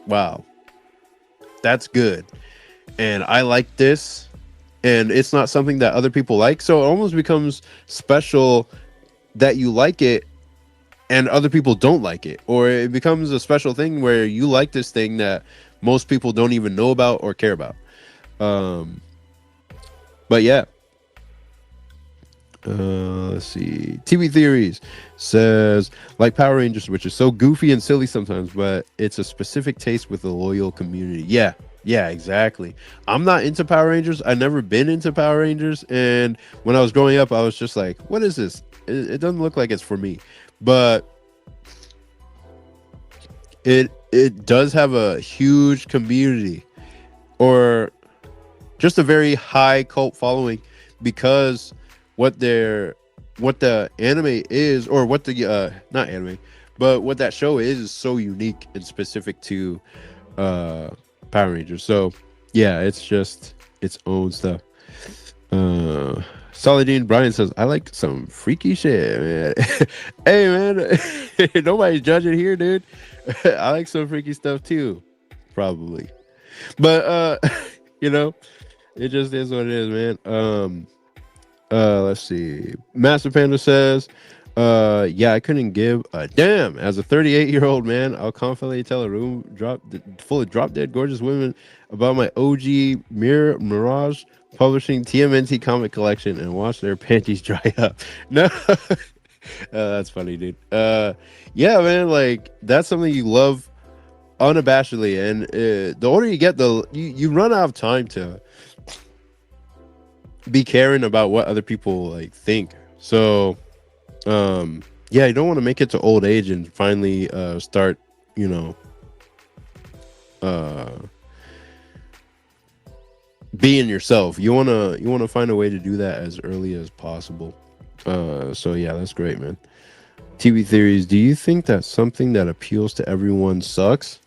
[SPEAKER 1] wow, that's good, and I like this, and it's not something that other people like. So it almost becomes special that you like it and other people don't like it, or it becomes a special thing where you like this thing that most people don't even know about or care about. um but yeah. Let's see. TV theories says, like Power Rangers, which is so goofy and silly sometimes, but it's a specific taste with a loyal community. Yeah, yeah, exactly. I'm not into Power Rangers. I never been into Power Rangers, and when I was growing up, I was just like, what is this? It doesn't look like it's for me. But it does have a huge community, or just a very high cult following, because what the anime is, or what the not anime, but what that show is so unique and specific to Power Rangers. So yeah, it's just its own stuff. Saladin Brian says, I like some freaky shit, man. Hey man, nobody's judging here, dude. I like some freaky stuff too, probably. But you know, it just is what it is, man. Let's see. Master Panda says, yeah, I couldn't give a damn. As a 38-year-old man, I'll confidently tell a room full of drop dead gorgeous women about my OG Mirage Publishing TMNT comic collection and watch their panties dry up. No, That's funny, dude. Yeah, man, like that's something you love unabashedly, and the older you get, you run out of time to be caring about what other people like think. So, yeah, you don't want to make it to old age and finally start, you know, uh, being yourself. You wanna find a way to do that as early as possible. So yeah, that's great, man. TV theories. Do you think that something that appeals to everyone sucks?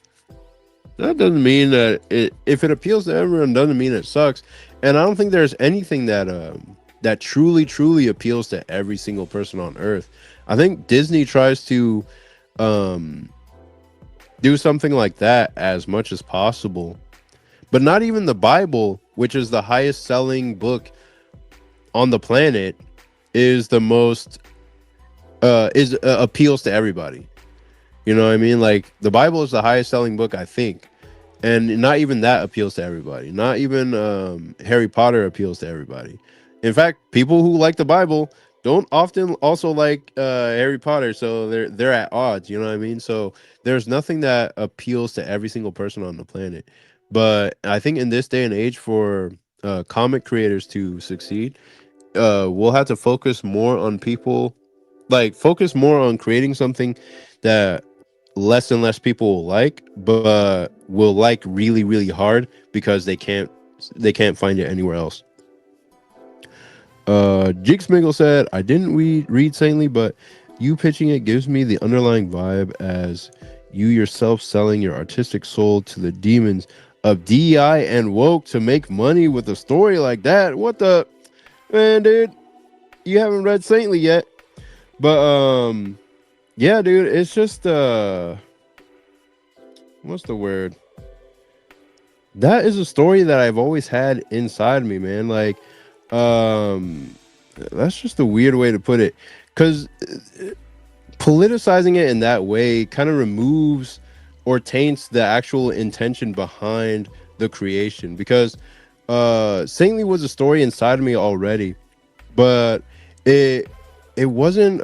[SPEAKER 1] That doesn't mean that if it appeals to everyone, doesn't mean it sucks. And I don't think there's anything that truly appeals to every single person on Earth. I think Disney tries to um, do something like that as much as possible, but not even the Bible, which is the highest selling book on the planet, is the most is appeals to everybody. You know what I mean? Like the Bible is the highest selling book, I think, and not even that appeals to everybody. Not even Harry Potter appeals to everybody. In fact, people who like the Bible don't often also like Harry Potter, so they're at odds. You know what I mean? So there's nothing that appeals to every single person on the planet. But I think in this day and age, for comic creators to succeed, we'll have to focus more on people, like focus more on creating something that less and less people will like, but will like really hard because they can't find it anywhere else. Jinxmingle said, I didn't read Saintly, but you pitching it gives me the underlying vibe as you yourself selling your artistic soul to the demons of DEI and woke to make money with a story like that. What the man, dude? You haven't read Saintly yet. But yeah, dude, it's just what's the word? That is a story that I've always had inside me, man. Like, um, that's just a weird way to put it, because politicizing it in that way kind of removes or taints the actual intention behind the creation. Because Saintly was a story inside of me already, but it it wasn't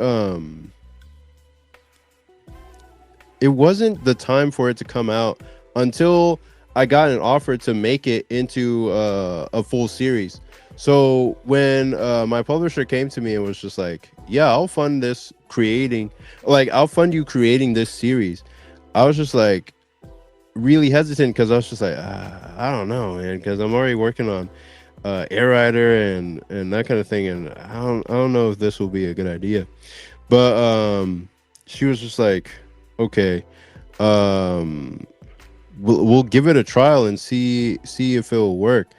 [SPEAKER 1] it wasn't the time for it to come out until I got an offer to make it into a full series. So when my publisher came to me and was just like, "Yeah, I'll fund this creating, like I'll fund you creating this series," I was just like really hesitant because I was just like, I don't know, man, because I'm already working on Air Rider and that kind of thing, and I don't know if this will be a good idea. But she was just like, okay, um, we'll give it a trial and see if it'll work.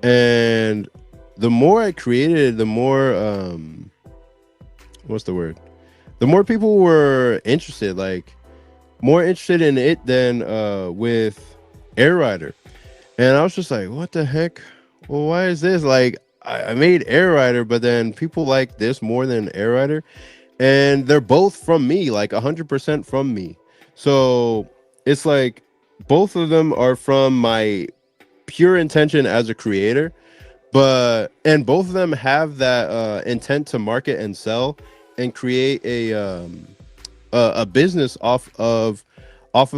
[SPEAKER 1] And the more I created, the more what's the word? The more people were interested, like more interested in it than with Air Rider. And I was just like, what the heck? Well, why is this? Like, I made Air Rider, but then people like this more than Air Rider, and they're both from me, like 100% from me. So it's like both of them are from my pure intention as a creator, but and both of them have that intent to market and sell and create a business off of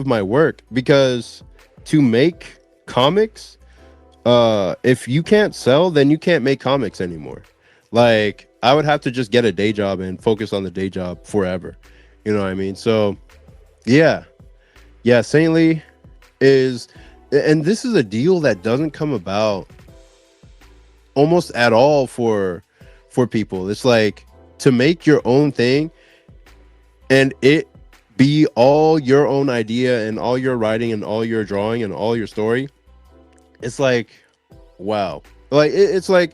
[SPEAKER 1] my work. Because to make comics, if you can't sell, then you can't make comics anymore. Like I would have to just get a day job and focus on the day job forever. You know what I mean? So yeah, yeah, Saintly is, and this is a deal that doesn't come about almost at all for people. It's like to make your own thing and it be all your own idea and all your writing and all your drawing and all your story. It's like, wow. Like it's like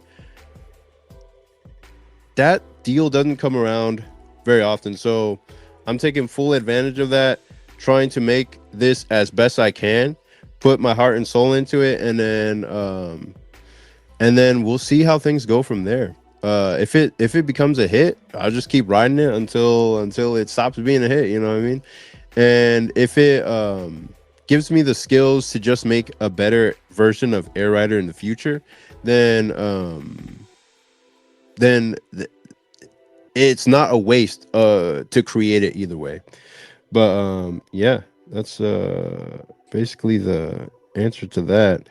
[SPEAKER 1] that deal doesn't come around very often. So I'm taking full advantage of that, trying to make this as best I can, put my heart and soul into it, and then we'll see how things go from there. If it becomes a hit, I'll just keep riding it until it stops being a hit. You know what I mean? And if it gives me the skills to just make a better version of Air Rider in the future, then then it's not a waste to create it either way. But yeah, that's basically the answer to that.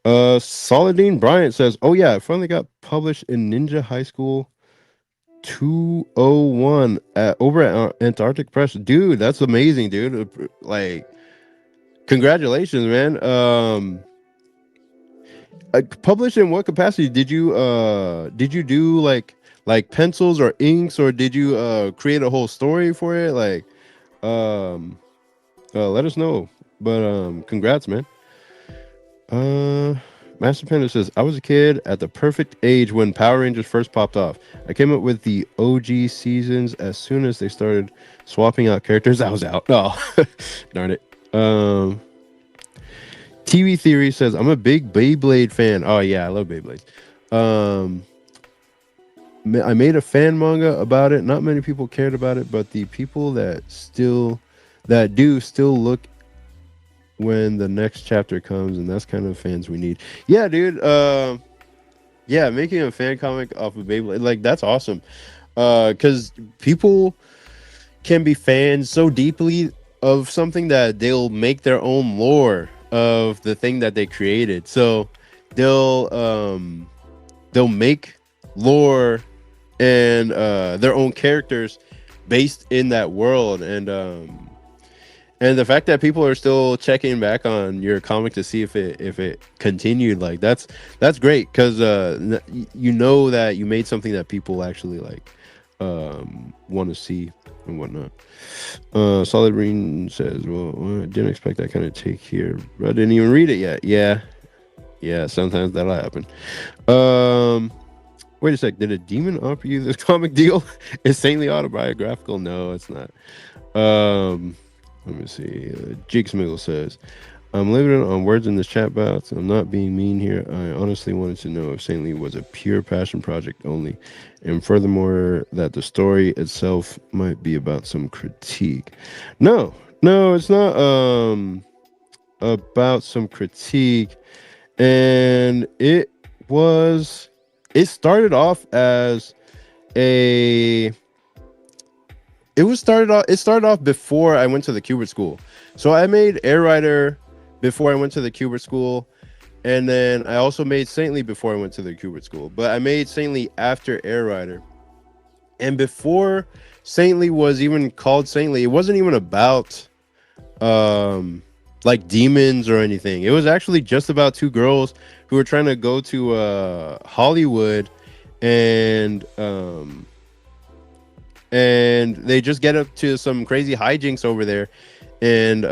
[SPEAKER 1] Solidine Bryant says, "Oh yeah, it finally got published in Ninja High School 201 over at Antarctic Press." Dude, that's amazing, dude. Like, congratulations, man. Published in what capacity? Did you do like pencils or inks, or did you create a whole story for it? Like, um let us know. But congrats, man. Uh, Master Panda says, I was a kid at the perfect age when Power Rangers first popped off. I came up with the OG seasons as soon as they started swapping out characters. I was out. Oh, darn it. TV Theory says, I'm a big Beyblade fan. Oh, yeah, I love Beyblades. Um, I made a fan manga about it. Not many people cared about it, but the people that do still look when the next chapter comes, and that's kind of fans we need. Yeah, dude. Yeah, making a fan comic off of Beyblade, like that's awesome. Because people can be fans so deeply of something that they'll make their own lore of the thing that they created. So they'll make lore and their own characters based in that world, and the fact that people are still checking back on your comic to see if it continued, like that's great, because you know that you made something that people actually like want to see and whatnot. Solid Green says, well, I didn't expect that kind of take here, but I didn't even read it yet. Yeah, sometimes that'll happen. Wait a sec, did a demon offer you this comic deal? Is Saintly autobiographical? No, it's not. Let me see. Jake Smiggle says, I'm limited on words in this chat box. I'm not being mean here. I honestly wanted to know if Saintly was a pure passion project only, and furthermore, that the story itself might be about some critique. No, it's not about some critique. And it started off as a it started off before I went to the Kubert school. So I made Air Rider before I went to the Kubert school, and then I also made Saintly before I went to the Kubert school. But I made Saintly after Air Rider. And before Saintly was even called Saintly, it wasn't even about like demons or anything. It was actually just about two girls who were trying to go to Hollywood, and they just get up to some crazy hijinks over there, and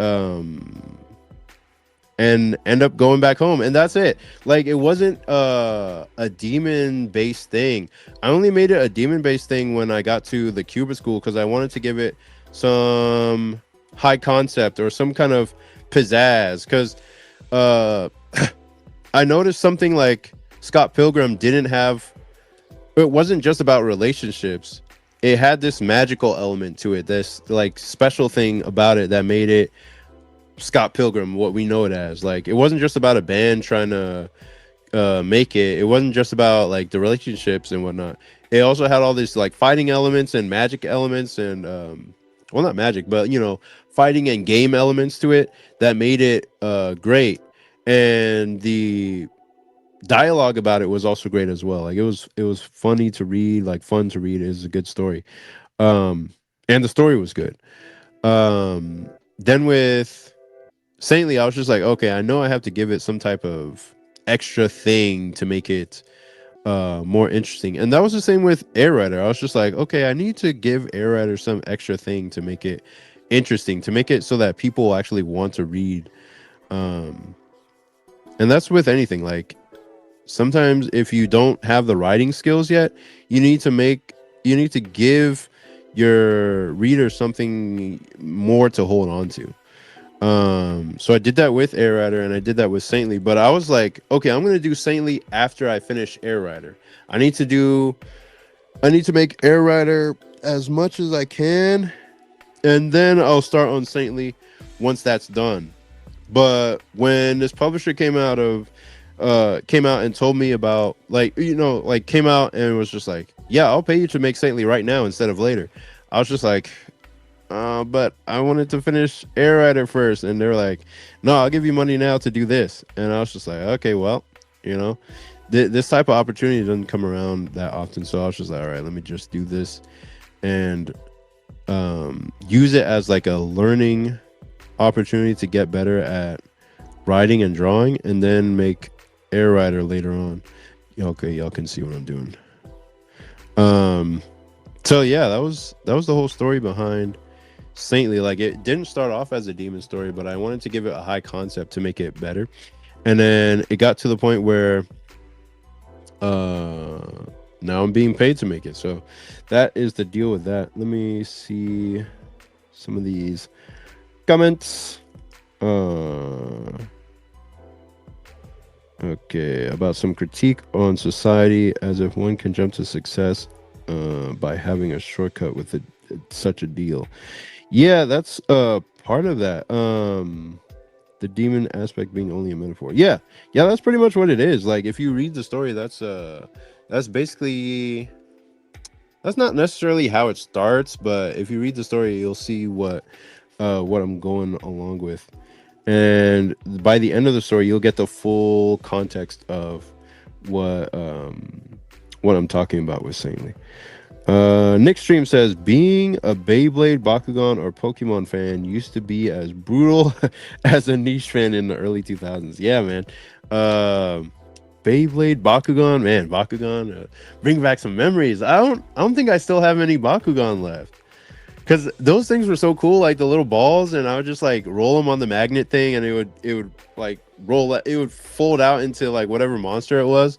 [SPEAKER 1] end up going back home, and that's it. Like, it wasn't a demon based thing. I only made it a demon based thing when I got to the Cuba school, because I wanted to give it some high concept or some kind of pizzazz, because I noticed something like Scott Pilgrim didn't have. It wasn't just about relationships. It had this magical element to it, this like special thing about it that made it Scott Pilgrim, what we know it as. Like, it wasn't just about a band trying to make it. It wasn't just about like the relationships and whatnot. It also had all these like fighting elements and magic elements, and well, not magic, but fighting and game elements to it that made it great. And the dialogue about it was also great as well. Like, it was funny to read, like fun to read. It was a good story. And the story was good. Then with Saintly, I was just like, okay, I know I have to give it some type of extra thing to make it more interesting. And that was the same with Air Rider. I was just like, okay, I need to give Air Rider some extra thing to make it interesting, to make it so that people actually want to read. And that's with anything. Like, sometimes if you don't have the writing skills yet, you need to give your reader something more to hold on to. So I did that with Air Rider, and I did that with Saintly, but I was like, okay, I'm gonna do Saintly after I finish Air Rider. I need to make Air Rider as much as I can, and then I'll start on Saintly once that's done. But when this publisher came out of came out and told me about, like, like came out and was just like, yeah, I'll pay you to make Saintly right now instead of later. I was just like, but I wanted to finish Air Rider first, and they're like, no, I'll give you money now to do this. And I was just like, okay, well, you know, this type of opportunity doesn't come around that often, so I was just like, all right, let me just do this and use it as like a learning opportunity to get better at writing and drawing, and then make Air Rider later on. Okay, y'all can see what I'm doing. Um, so yeah, that was the whole story behind Saintly. Like, it didn't start off as a demon story, but I wanted to give it a high concept to make it better. And then it got to the point where uh now I'm being paid to make it. So that is the deal with that. Let me see some of these comments. Okay, about some critique on society, as if one can jump to success by having a shortcut with such a deal. Yeah, that's part of that. The demon aspect being only a metaphor. Yeah, yeah, that's pretty much what it is. Like, if you read the story, that's basically, that's not necessarily how it starts, but if you read the story, you'll see what I'm going along with. And by the end of the story, you'll get the full context of what um what I'm talking about with Saintly. Nick Stream says, being a Beyblade, Bakugan, or Pokemon fan used to be as brutal as a niche fan in the early 2000s. Yeah, man. Beyblade, Bakugan, man, Bakugan, bring back some memories. I don't think I still have any Bakugan left, because those things were so cool, like the little balls, and I would just like roll them on the magnet thing, and it would like it would fold out into like whatever monster it was.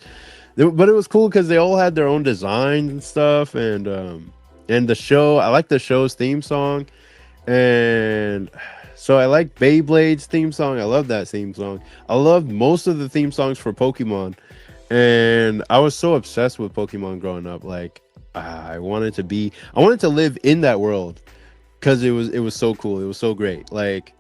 [SPEAKER 1] But it was cool because they all had their own designs and stuff, and the show, I like the show's theme song, and so I like Beyblade's theme song. I love that theme song. I loved most of the theme songs for Pokemon, and I was so obsessed with Pokemon growing up. Like, I wanted to live in that world because it was so cool. It was so great. Like,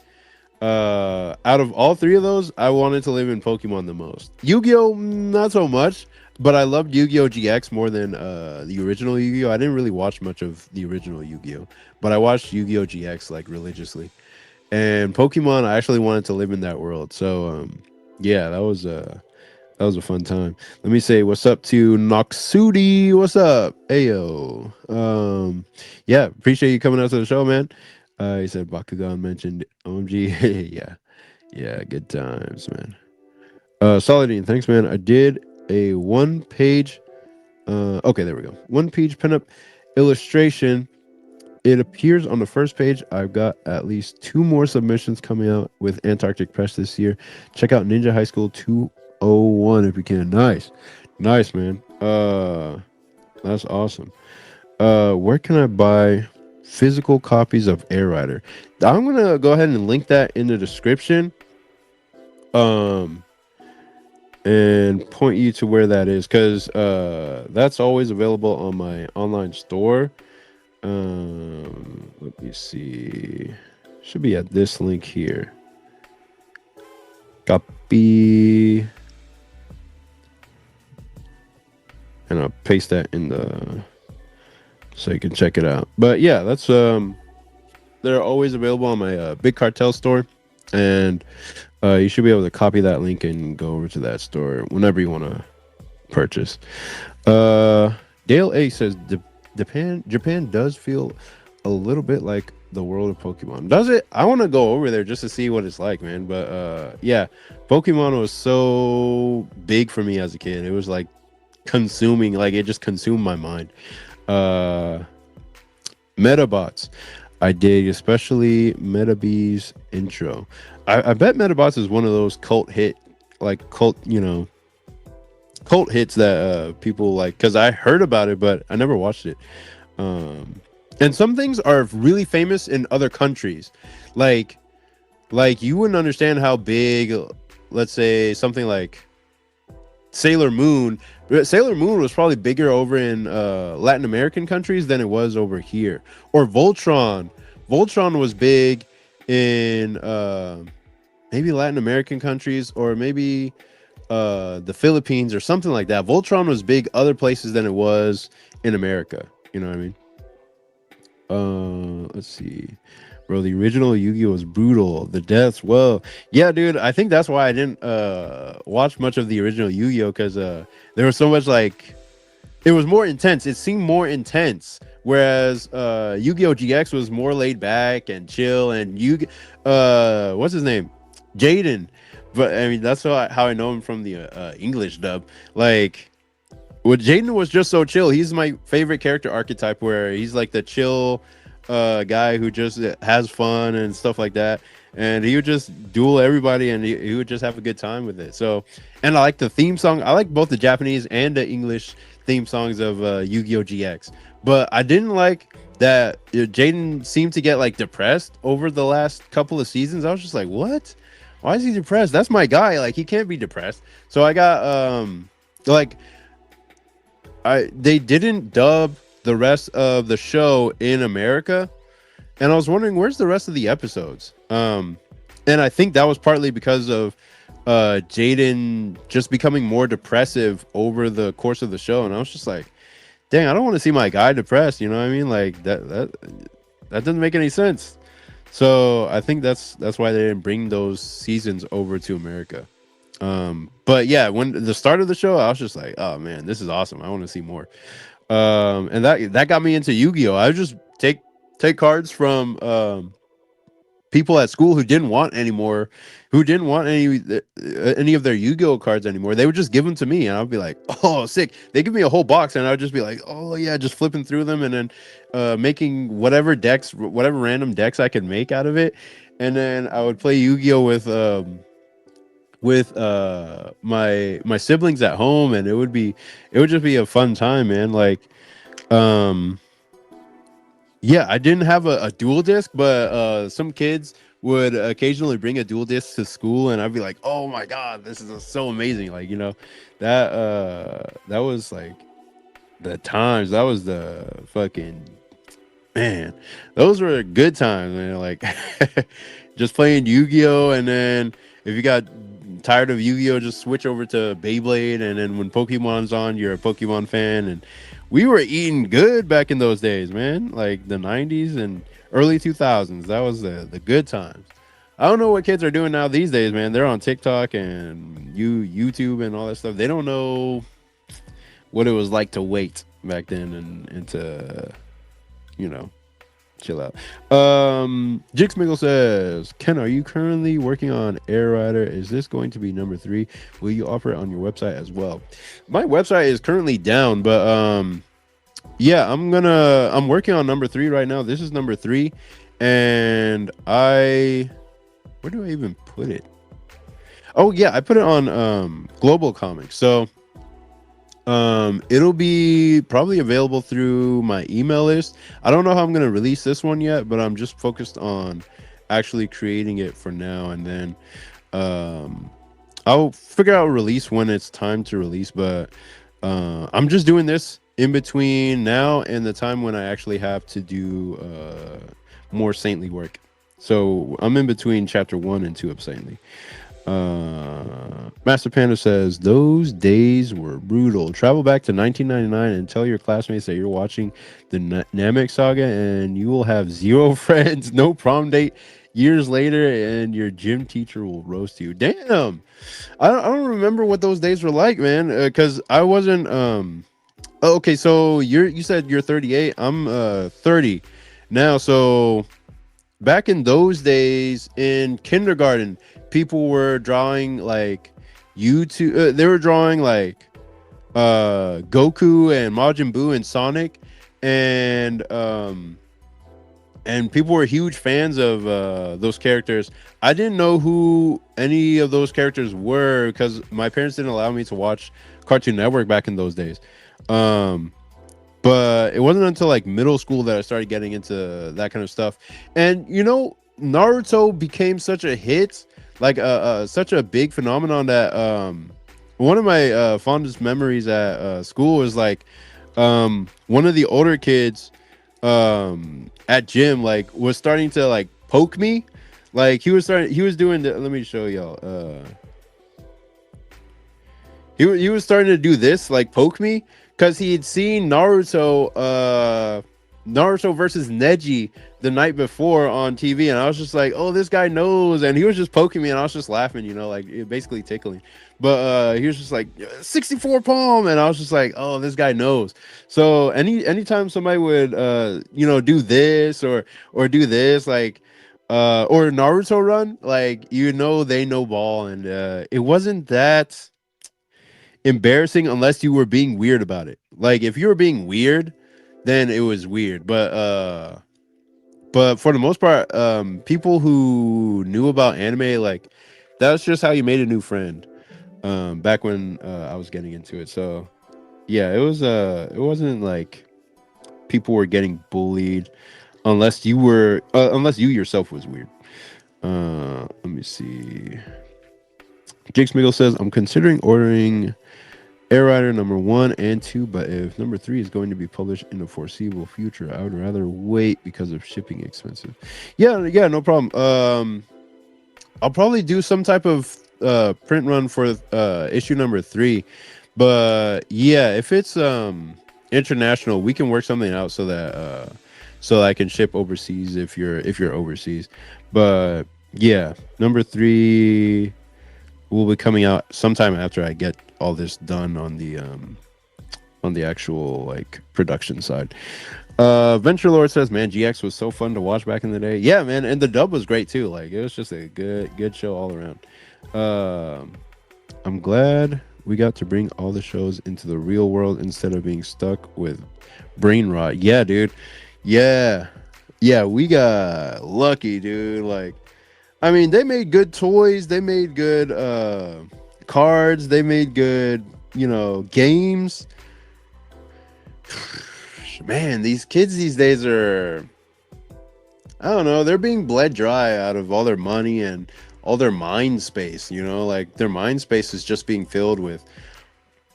[SPEAKER 1] out of all three of those, I wanted to live in Pokemon the most. Yu-Gi-Oh, not so much, but I loved Yu-Gi-Oh GX more than the original Yu-Gi-Oh. I didn't really watch much of the original Yu-Gi-Oh, but I watched Yu-Gi-Oh GX like religiously. And Pokemon, I actually wanted to live in that world. So yeah, that was a fun time. Let me say what's up to Noxudi. What's up? Ayo. Yeah, appreciate you coming out to the show, man. He said Bakugan mentioned OMG. Yeah. Yeah, good times, man. Solidine, thanks, man. I did a one page okay, there we go. One page pinup illustration. It appears on the first page. I've got at least two more submissions coming out with Antarctic Press this year. Check out Ninja High School 201 if you can. Nice. Nice, man. That's awesome. Where can I buy physical copies of Air Rider? I'm gonna go ahead and link that in the description. And point you to where that is, because that's always available on my online store. Let me see. Should be at this link here. Copy. And I'll paste that in the, so you can check it out. But yeah, that's they're always available on my Big Cartel store, and you should be able to copy that link and go over to that store whenever you want to purchase. Dale A says Japan does feel a little bit like the world of Pokemon. Does it? I want to go over there just to see what it's like, man. But yeah, Pokemon was so big for me as a kid. It was like consuming, like it just consumed my mind. Metabots, I dig, especially Metabee's intro. I bet Metabots is one of those cult hits that people like, because I heard about it, but I never watched it. And some things are really famous in other countries, like you wouldn't understand how big, let's say something like Sailor Moon. Sailor Moon was probably bigger over in Latin American countries than it was over here. Or Voltron. Voltron was big in maybe Latin American countries, or maybe the Philippines or something like that. Voltron was big other places than it was in America. You know what I mean? Let's see. Bro, the original Yu-Gi-Oh was brutal. The deaths, well, yeah, dude. I think that's why I didn't watch much of the original Yu-Gi-Oh because there was so much like it was more intense. It seemed more intense, whereas Yu-Gi-Oh GX was more laid back and chill. And what's his name, Jaden. But I mean, that's how I know him from the English dub. Like, well, Jaden was just so chill. He's my favorite character archetype, where he's like the chill guy who just has fun and stuff like that. And he would just duel everybody, and he would just have a good time with it. So, and I like the theme song. I like both the Japanese and the English theme songs of Yu-Gi-Oh GX. But I didn't like that Jaden seemed to get like depressed over the last couple of seasons. I was just like, what? Why is he depressed? That's my guy. Like, he can't be depressed. So I got like they didn't dub the rest of the show in America, and I was wondering where's the rest of the episodes. And I think that was partly because of Jaden just becoming more depressive over the course of the show, and I was just like, dang, I don't want to see my guy depressed. You know what I mean? Like that doesn't make any sense. So I think that's why they didn't bring those seasons over to America. But yeah, when the start of the show, I was just like, oh man, this is awesome. I want to see more. And that got me into Yu-Gi-Oh. I would just take cards from people at school who didn't want anymore, who didn't want any of their Yu-Gi-Oh cards anymore. They would just give them to me, and I'd be like, oh, sick. They give me a whole box, and I'd just be like, oh yeah, just flipping through them, and then making whatever random decks I could make out of it. And then I would play Yu-Gi-Oh with my siblings at home, and it would just be a fun time, man. Like, yeah, I didn't have a dual disc, but some kids would occasionally bring a dual disc to school, and I'd be like, oh my god, this is so amazing. Like, that was like the times. That was the fucking, man, those were good times, man. Like, just playing Yu-Gi-Oh, and then if you got tired of Yu-Gi-Oh, just switch over to Beyblade, and then when Pokemon's on, you're a Pokemon fan. And we were eating good back in those days, man. Like the 90s and early 2000s. That was the good times. I don't know what kids are doing now these days, man. They're on TikTok and YouTube and all that stuff. They don't know what it was like to wait back then and to, you know, chill out. Jixmiggle says, Ken, are you currently working on Air Rider? Is this going to be number 3? Will you offer it on your website as well? My website is currently down, but yeah, I'm working on number 3 right now. This is number 3, and where do I even put it? Oh yeah, I put it on Global Comics. So it'll be probably available through my email list. I don't know how I'm going to release this one yet, but I'm just focused on actually creating it for now, and then I'll figure out a release when it's time to release. But I'm just doing this in between now and the time when I actually have to do more saintly work. So I'm in between chapter 1 and 2 of Saintly. Master Panda says, those days were brutal. Travel back to 1999 and tell your classmates that you're watching the Namek saga, and you will have 0 friends, no prom date years later, and your gym teacher will roast you. Damn, I don't remember what those days were like, man, because I wasn't okay, so you said you're 38. I'm 30 now. So back in those days in kindergarten, people were drawing like YouTube. They were drawing like Goku and Majin Buu and Sonic, and people were huge fans of those characters. I didn't know who any of those characters were because my parents didn't allow me to watch Cartoon Network back in those days. But it wasn't until like middle school that I started getting into that kind of stuff. And Naruto became such a hit, like such a big phenomenon, that one of my fondest memories at school was like one of the older kids at gym like was starting to like poke me. Like he was doing let me show y'all. he was starting to do this, like poke me, because he had seen Naruto versus Neji the night before on TV, and I was just like, oh, this guy knows, and he was just poking me, and I was just laughing, like basically tickling. But he was just like 64 palm, and I was just like, oh, this guy knows. So anytime somebody would do this or do this, like or Naruto run, like they know ball, and it wasn't that embarrassing unless you were being weird about it. Like if you were being weird, then it was weird. But for the most part, people who knew about anime, like that's just how you made a new friend. Back when I was getting into it. So yeah, it wasn't like people were getting bullied unless you yourself was weird. Let me see. Jake Smiggle says, I'm considering ordering Air Rider number 1 and 2, but if number 3 is going to be published in the foreseeable future, I would rather wait because of shipping expenses. Yeah, no problem. I'll probably do some type of print run for issue number 3, but yeah, if it's international, we can work something out so I can ship overseas if you're overseas. But yeah, number 3 will be coming out sometime after I get all this done on the actual like production side. Venture Lord says, man, GX was so fun to watch back in the day. Yeah, man, and the dub was great too. Like it was just a good show all around. I'm glad we got to bring all the shows into the real world instead of being stuck with brain rot. Yeah, dude. Yeah. Yeah, we got lucky, dude. Like I mean, they made good toys, they made good cards, they made good, games. Man, these kids these days are, I don't know, they're being bled dry out of all their money and all their mind space, like their mind space is just being filled with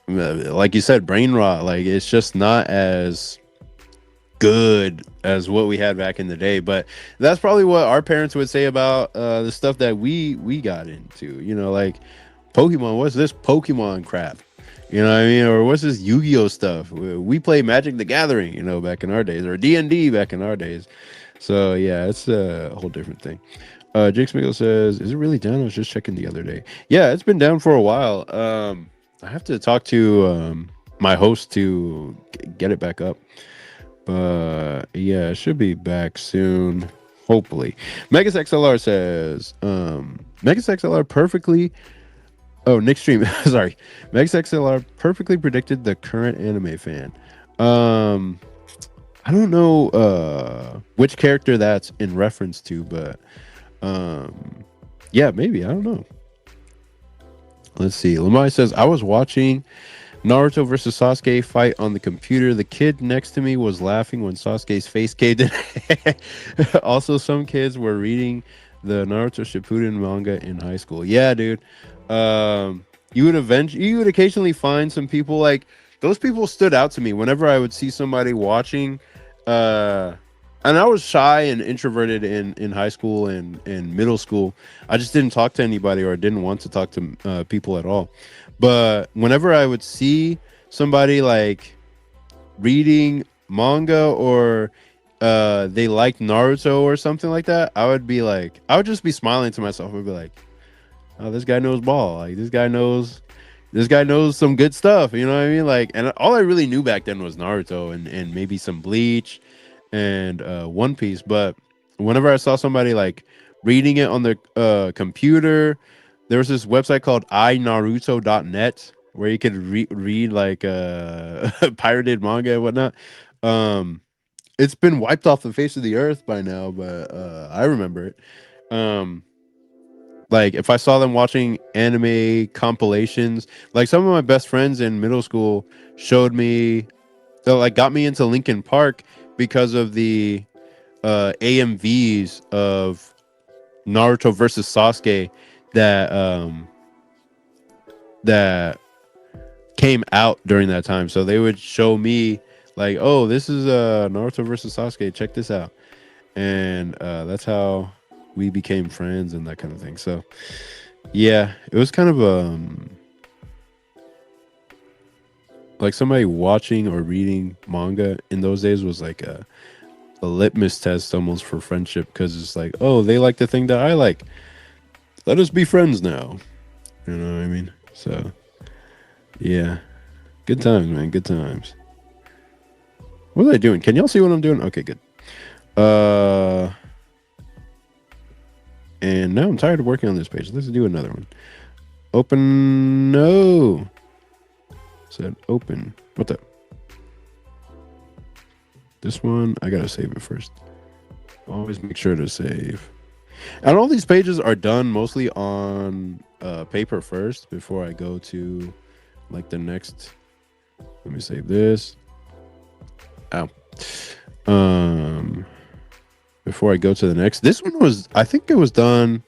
[SPEAKER 1] like you said, brain rot. Like it's just not as good as what we had back in the day, but that's probably what our parents would say about the stuff that we got into, like Pokemon. What's this Pokemon crap, what I mean? Or what's this Yu-Gi-Oh stuff? We play Magic the Gathering, back in our days, or D&D back in our days. So yeah, it's a whole different thing. Jake Smiggle says, is it really down? I was just checking the other day. Yeah, it's been down for a while. I have to talk to my host to get it back up. But yeah, it should be back soon, hopefully. Megas XLR says, Megas XLR perfectly. Oh, Nick Stream. Sorry. Megas XLR perfectly predicted the current anime fan. I don't know which character that's in reference to, but yeah, maybe. I don't know. Let's see. Lamai says, I was watching Naruto versus Sasuke fight on the computer. The kid next to me was laughing when Sasuke's face caved in. Also, some kids were reading the Naruto Shippuden manga in high school. Yeah, dude. You would occasionally find some people, like those people stood out to me whenever I would see somebody watching. And I was shy and introverted in high school and middle school. I just didn't talk to anybody, or didn't want to talk to people at all. But whenever I would see somebody like reading manga, or they liked Naruto or something like that, I would just be smiling to myself. I'd be like, oh, this guy knows ball. Like this guy knows some good stuff. You know what I mean? Like, and all I really knew back then was Naruto and maybe some Bleach and One Piece. But whenever I saw somebody like reading it on the computer, there was this website called inaruto.net where you could read like pirated manga and whatnot. It's been wiped off the face of the earth by now, but I remember it. Like if I saw them watching anime compilations, like some of my best friends in middle school showed me, they like got me into Linkin Park because of the AMVs of Naruto versus Sasuke that came out during that time. So they would show me like, oh, this is Naruto versus Sasuke. Check this out, and that's how we became friends and that kind of thing. So yeah, it was kind of like somebody watching or reading manga in those days was like a litmus test almost for friendship, because it's like, oh, they like the thing that I like. Let us be friends now. You know what I mean? So yeah, good times, man. Good times. What am I doing? Can y'all see what I'm doing? Okay, good. Uh, and now I'm tired of working on this page. Let's do another one. Open. No. Said open. What the? This one, I gotta save it first. Always make sure to save. And all these pages are done mostly on paper first before I go to like the next. Let me save this. Ow. Um, before I go to the next. This one was, I think it was done.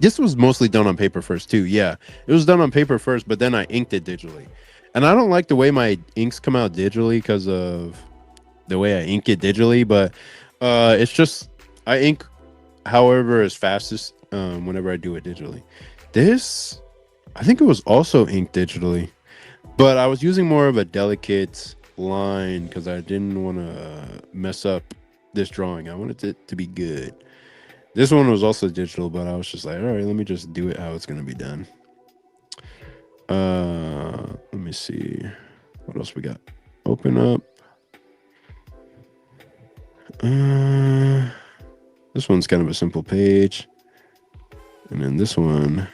[SPEAKER 1] This was mostly done on paper first too. Yeah, it was done on paper first, but then I inked it digitally. And I don't like the way my inks come out digitally because of the way I ink it digitally. But it's just I ink however is fastest whenever I do it digitally. This, I think it was also inked digitally, but I was using more of a delicate line because I didn't want to mess up this drawing. I wanted it to be good. This one was also digital, but I was just like, all right, let me just do it how it's gonna be done. Let me see. What else we got? Open up. This one's kind of a simple page. And then this one.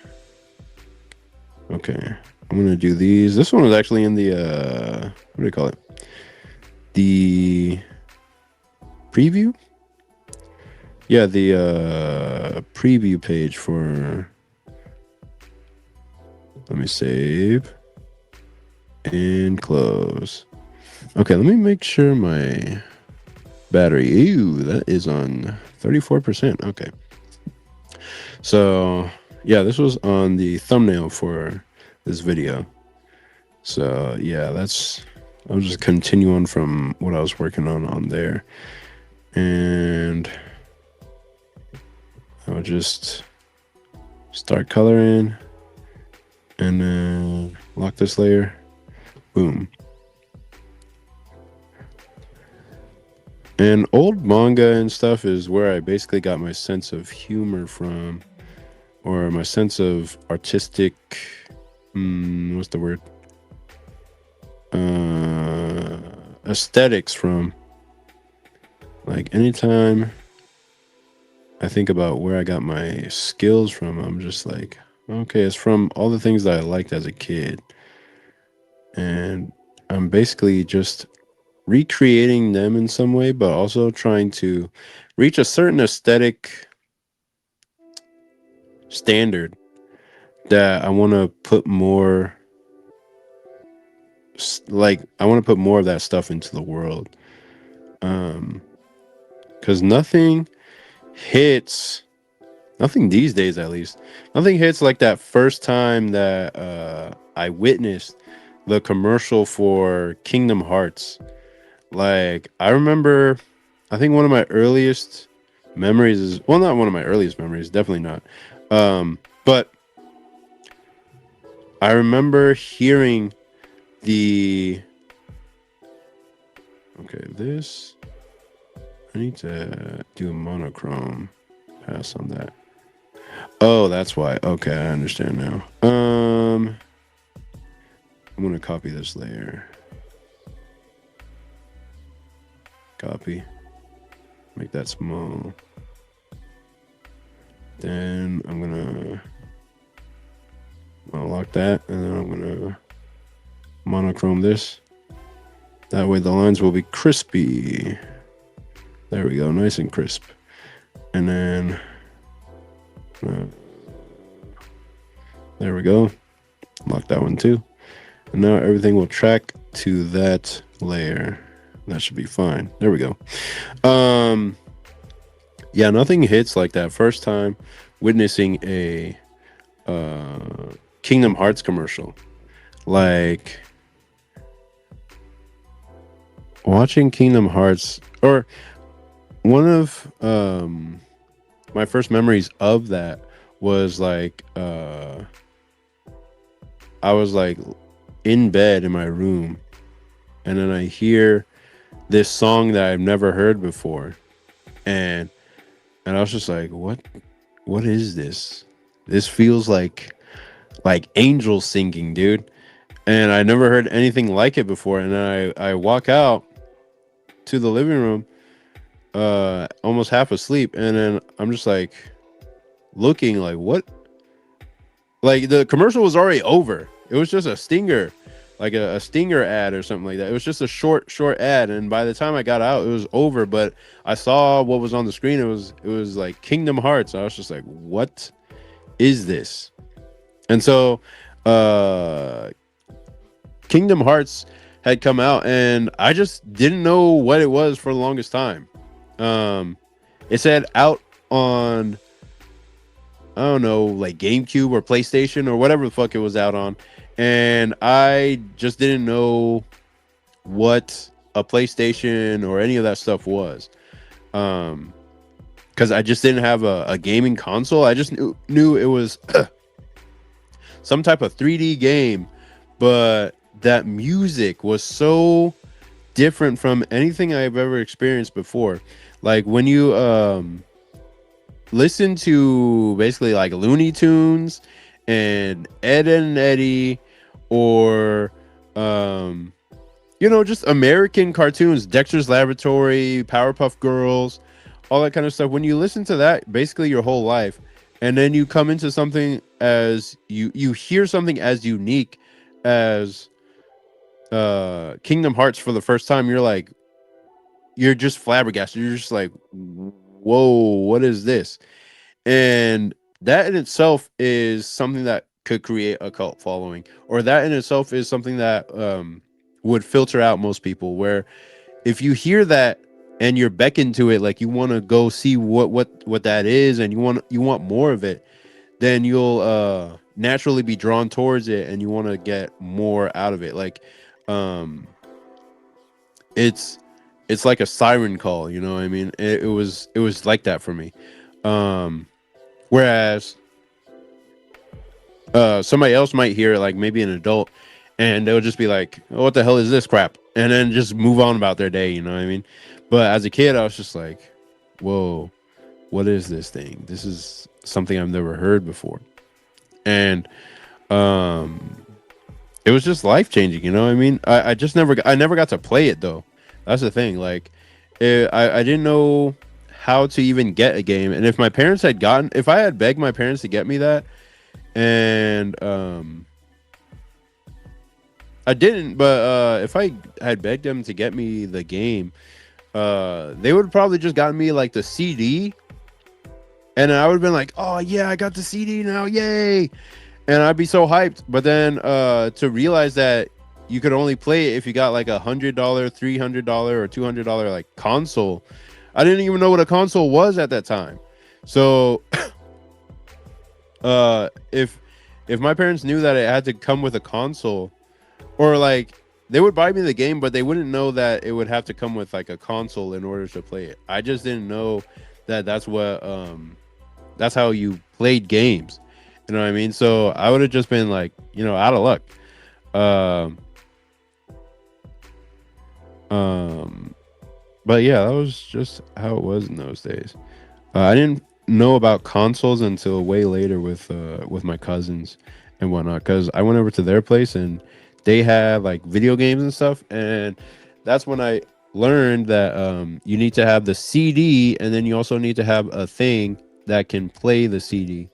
[SPEAKER 1] Okay. I'm gonna do these. This one was actually in the what do you call it? The preview? Yeah, the preview page for, let me save and close. Okay, let me make sure my battery, ew, that is on 34%. Okay. So yeah, this was on the thumbnail for this video. So yeah, I'll just continue on from what I was working on there. And I'll just start coloring and then lock this layer. Boom. And old manga and stuff is where I basically got my sense of humor from, or my sense of artistic, what's the word? Aesthetics from. Like anytime I think about where I got my skills from, I'm just like, okay, it's from all the things that I liked as a kid. And I'm basically just recreating them in some way, but also trying to reach a certain aesthetic standard that I want to put more, like, I want to put more of that stuff into the world. Because nothing these days at least, nothing hits like that first time that I witnessed the commercial for Kingdom Hearts. Like, I remember, I think one of my earliest memories is, well, not one of my earliest memories, definitely not. But I remember hearing the, okay, this, I need to do a monochrome pass on that. Oh, that's why. Okay, I understand now. I'm gonna copy this layer. Copy. Make that small. Then I'm gonna unlock that, and then I'm gonna monochrome this. That way the lines will be crispy. There we go, nice and crisp. And then there we go. Lock that one too. And now everything will track to that layer. That should be fine. There we go. Yeah, nothing hits like that first time witnessing a Kingdom Hearts commercial. Like watching Kingdom Hearts, or one of my first memories of that was like I was like in bed in my room, and then I hear this song that I've never heard before, and I was just like, what is this? This feels like angels singing, dude. And I never heard anything like it before. And then I walk out to the living room, almost half asleep, and then I'm just like looking like, what? Like the commercial was already over. It was just a stinger, like a stinger ad or something like that. It was just a short ad, and by the time I got out, it was over. But I saw what was on the screen. It was like Kingdom Hearts. I was just like, what is this? And so uh Kingdom Hearts had come out, and I just didn't know what it was for the longest time. Um, it said out on, I don't know, like GameCube or PlayStation or whatever the fuck it was out on, and I just didn't know what a PlayStation or any of that stuff was. Because I just didn't have a gaming console. I just knew it was some type of 3D game, but that music was so different from anything I've ever experienced before. Like when you listen to basically like Looney Tunes and Ed and Eddie, or just American cartoons, Dexter's Laboratory, Powerpuff Girls, all that kind of stuff. When you listen to that basically your whole life, and then you come into something as you hear something as unique as Kingdom Hearts for the first time, you're just flabbergasted. You're just like, whoa, what is this? And that in itself is something that could create a cult following, or that in itself is something that would filter out most people, where if you hear that and you're beckoned to it, like you want to go see what that is, and you want more of it, then you'll naturally be drawn towards it, and you want to get more out of it. Like it's like a siren call, you know what I mean? It was like that for me. Whereas somebody else might hear it, like maybe an adult, and they'll just be like, oh, what the hell is this crap? And then just move on about their day, you know what I mean? But as a kid, I was just like, whoa, what is this thing? This is something I've never heard before. And it was just life changing, you know what I mean? I never got to play it though. That's the thing. Like I didn't know how to even get a game. And if I had begged my parents to get me that, and I didn't, but if I had begged them to get me the game, they would have probably just gotten me like the CD, and I would have been like, oh yeah, I got the CD now, yay. And I'd be so hyped. But then to realize that you could only play it if you got like $100, $300, or $200 like console. I didn't even know what a console was at that time. So if my parents knew that it had to come with a console, or like they would buy me the game, but they wouldn't know that it would have to come with like a console in order to play it. I just didn't know that that's how you played games. You know what I mean? So I would have just been like, out of luck. But yeah, that was just how it was in those days. I didn't know about consoles until way later with my cousins and whatnot, because I went over to their place and they had like video games and stuff, and that's when I learned that you need to have the CD, and then you also need to have a thing that can play the CD.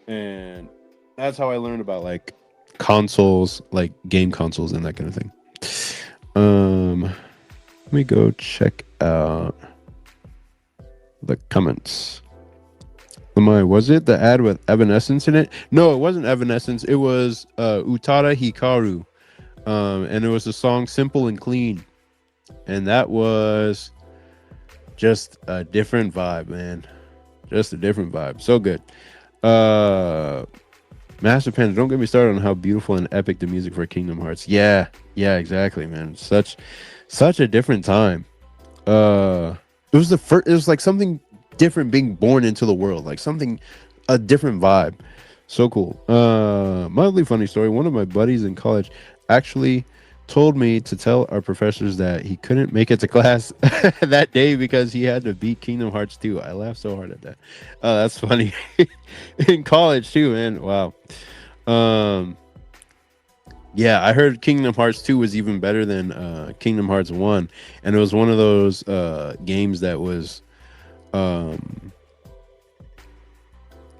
[SPEAKER 1] And that's how I learned about like consoles, like game consoles and that kind of thing. Let me go check out the comments. Was it the ad with Evanescence in it? No, it wasn't Evanescence. It was Utada Hikaru. And it was the song Simple and Clean. And that was just a different vibe, man. Just a different vibe. So good. Master Panda, don't get me started on how beautiful and epic the music for Kingdom Hearts. Yeah, exactly, man. Such a different time. It was like something different being born into the world, like a different vibe. So cool. Mildly funny story. One of my buddies in college, actually told me to tell our professors that he couldn't make it to class that day because he had to beat Kingdom Hearts 2. I laughed so hard at that. Oh, that's funny. In college too, man. Wow. Um yeah, I heard Kingdom Hearts 2 was even better than Kingdom Hearts 1, and it was one of those games that was um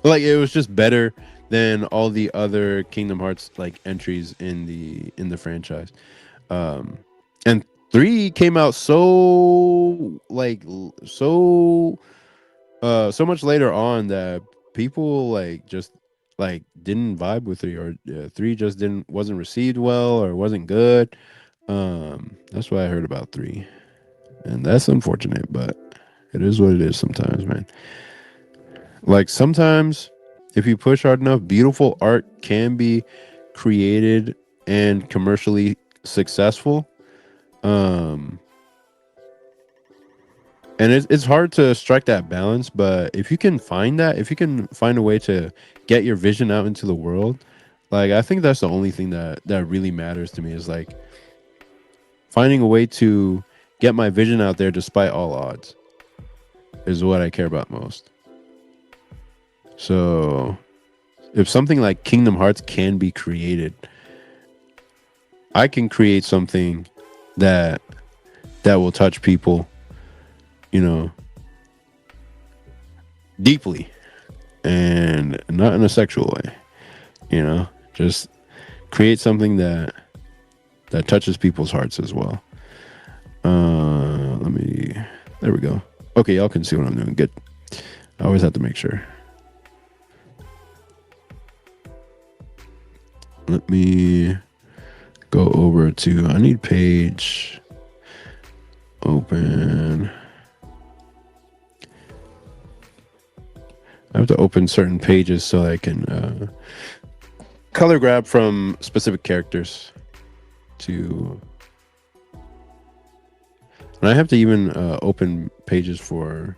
[SPEAKER 1] like it was just better than all the other Kingdom Hearts like entries in the franchise. Um, and 3 came out so so much later on that people like just like didn't vibe with 3, or 3 just didn't wasn't received well or wasn't good. That's what I heard about 3, and that's unfortunate, but it is what it is sometimes, man. Like sometimes if you push hard enough, beautiful art can be created and commercially successful. Um and it's hard to strike that balance, but if you can find that, if you can find a way to get your vision out into the world, like I think that's the only thing that really matters to me, is like finding a way to get my vision out there despite all odds is what I care about most. So if something like Kingdom Hearts can be created, I can create something that that will touch people, you know, deeply, and not in a sexual way, you know, just create something that touches people's hearts as well. Let me, there we go. Okay, y'all can see what I'm doing. Good. I always have to make sure. Let me go over to, I need page open. I have to open certain pages so I can color grab from specific characters to, and I have to even open pages for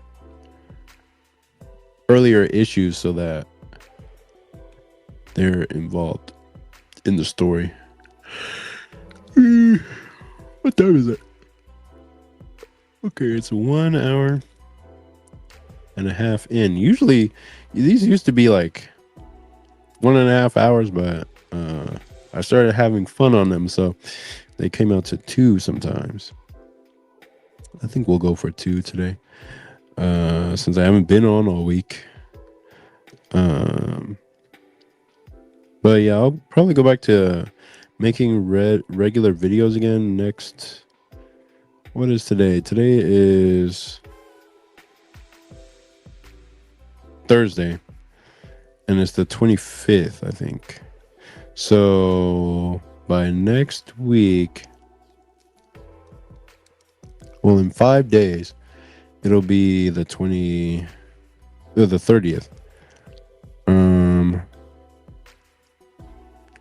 [SPEAKER 1] earlier issues so that they're involved in the story. What time is it? Okay, it's 1 hour and a half in. Usually, these used to be like 1.5 hours, but I started having fun on them, so they came out to 2 sometimes. I think we'll go for 2 today, since I haven't been on all week. But yeah, I'll probably go back to making regular videos again next. What is today? Today is Thursday, and it's the 25th, I think. So by next week, well, in 5 days, it'll be the 30th.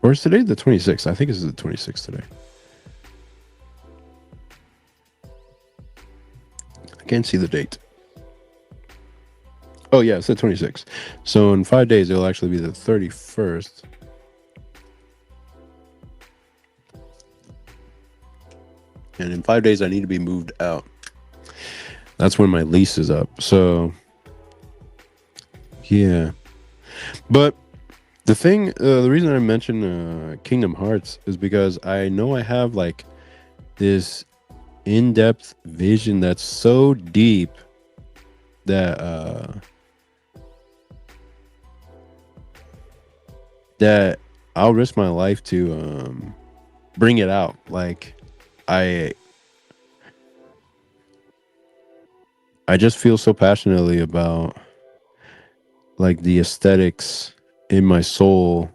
[SPEAKER 1] Or is today the 26th? I think it's the 26th today. I can't see the date. Oh yeah, it's the 26th. So in 5 days, it'll actually be the 31st. And in 5 days, I need to be moved out. That's when my lease is up. So yeah, but the reason I mentioned Kingdom Hearts is because I know I have like this in-depth vision that's so deep that that I'll risk my life to bring it out. Like I I just feel so passionately about like the aesthetics in my soul,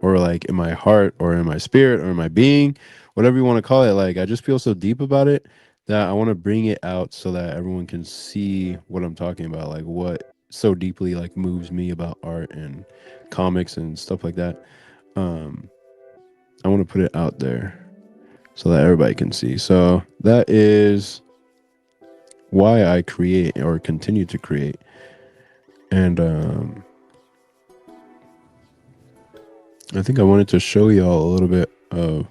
[SPEAKER 1] or like in my heart, or in my spirit, or in my being, whatever you want to call it. Like I just feel so deep about it that I want to bring it out so that everyone can see what I'm talking about, like what so deeply like moves me about art and comics and stuff like that. um I want to put it out there so that everybody can see. So that is why I create or continue to create. And I think I wanted to show y'all a little bit of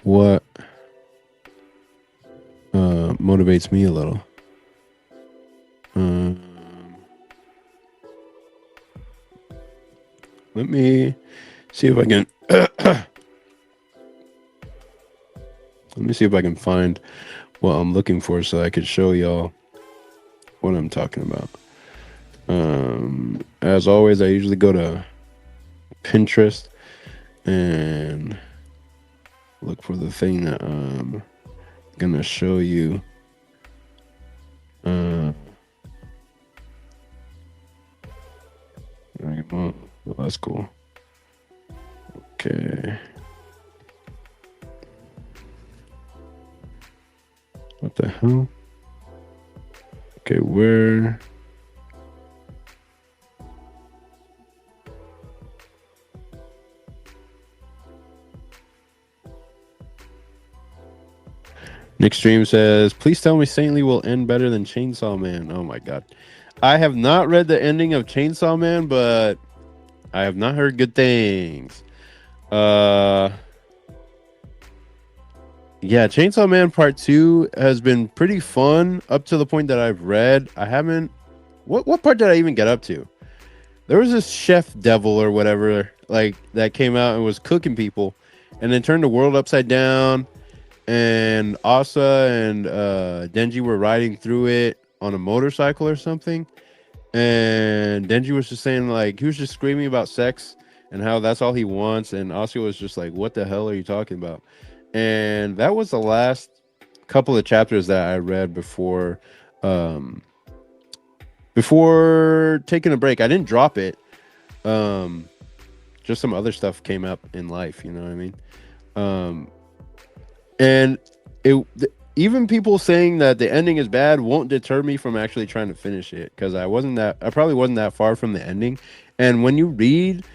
[SPEAKER 1] what motivates me a little. Um, let me see if I can. Let me see if I can find what I'm looking for so I could show y'all what I'm talking about. As always, I usually go to Pinterest and look for the thing that I'm gonna show you. Uh, well, that's cool. Okay. What the hell? Okay, where? Nick Stream says, "Please tell me Saintly will end better than Chainsaw Man." Oh my god, I have not read the ending of Chainsaw Man, but I have not heard good things. Yeah, Chainsaw Man Part 2 has been pretty fun up to the point that I've read. I haven't. What part did I even get up to? There was this chef devil or whatever like that came out and was cooking people, and then turned the world upside down. And Asa and Denji were riding through it on a motorcycle or something. And Denji was just saying like he was just screaming about sex and how that's all he wants. And Asa was just like, "What the hell are you talking about?" And that was the last couple of chapters that I read um, before taking a break. I didn't drop it. Um, just some other stuff came up in life. You know what I mean? Um, and even people saying that the ending is bad won't deter me from actually trying to finish it because I probably wasn't that far from the ending. And when you read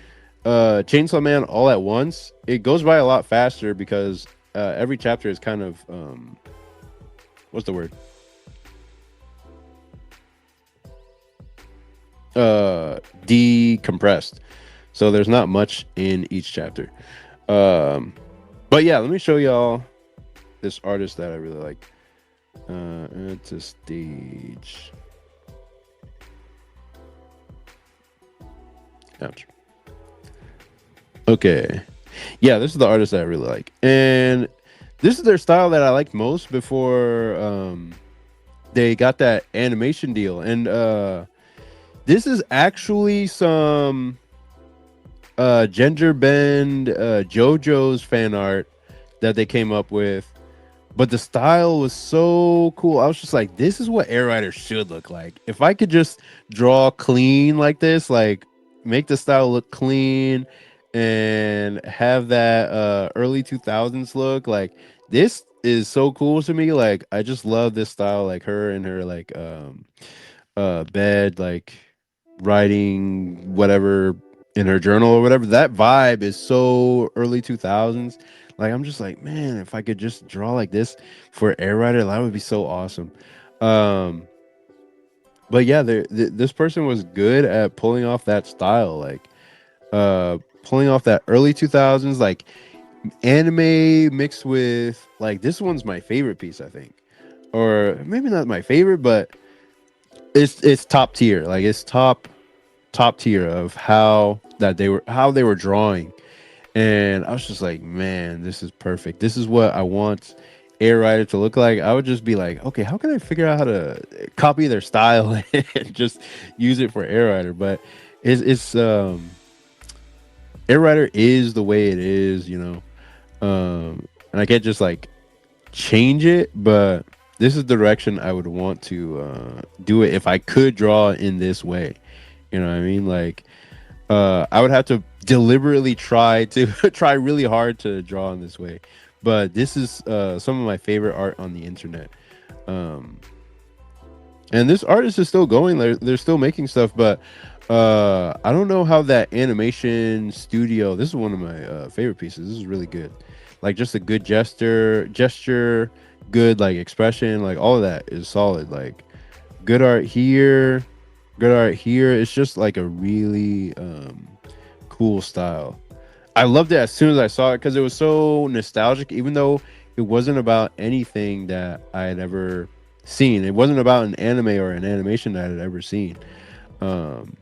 [SPEAKER 1] Chainsaw Man all at once, it goes by a lot faster because every chapter is kind of what's the word, decompressed, so there's not much in each chapter. But yeah, let me show y'all this artist that I really like. It's a stage. Ouch. Okay. Yeah, this is the artist that I really like. And this is their style that I liked most before they got that animation deal. And this is actually some Ginger Bend JoJo's fan art that they came up with. But the style was so cool. I was just like, this is what Air Rider should look like. If I could just draw clean like this, like make the style look clean and have that early 2000s look, like this is so cool to me. Like I just love this style, like her and her like bed, like writing whatever in her journal or whatever. That vibe is so early 2000s. Like I'm just like, man, if I could just draw like this for Air Rider, that would be so awesome. Um, but yeah, this person was good at pulling off that style, like pulling off that early 2000s, like anime mixed with like this one's my favorite piece, I think, or maybe not my favorite, but it's top tier. Like it's top tier of how they were drawing. And I was just like, man, this is perfect. This is what I want Air Rider to look like. I would just be like, okay, how can I figure out how to copy their style and just use it for Air Rider? But it's Air Rider is the way it is, you know. And I can't just like change it, but this is the direction I would want to do it if I could draw in this way. You know what I mean? Like I would have to deliberately try to try really hard to draw in this way. But this is some of my favorite art on the internet. Um, and this artist is still going. They're still making stuff, but I don't know how that animation studio. This is one of my favorite pieces. This is really good. Like just a good gesture, good like expression, like all of that is solid. Like good art here, good art here. It's just like a really cool style. I loved it as soon as I saw it because it was so nostalgic, even though it wasn't about anything that I had ever seen. It wasn't about an anime or an animation that I had ever seen. Um,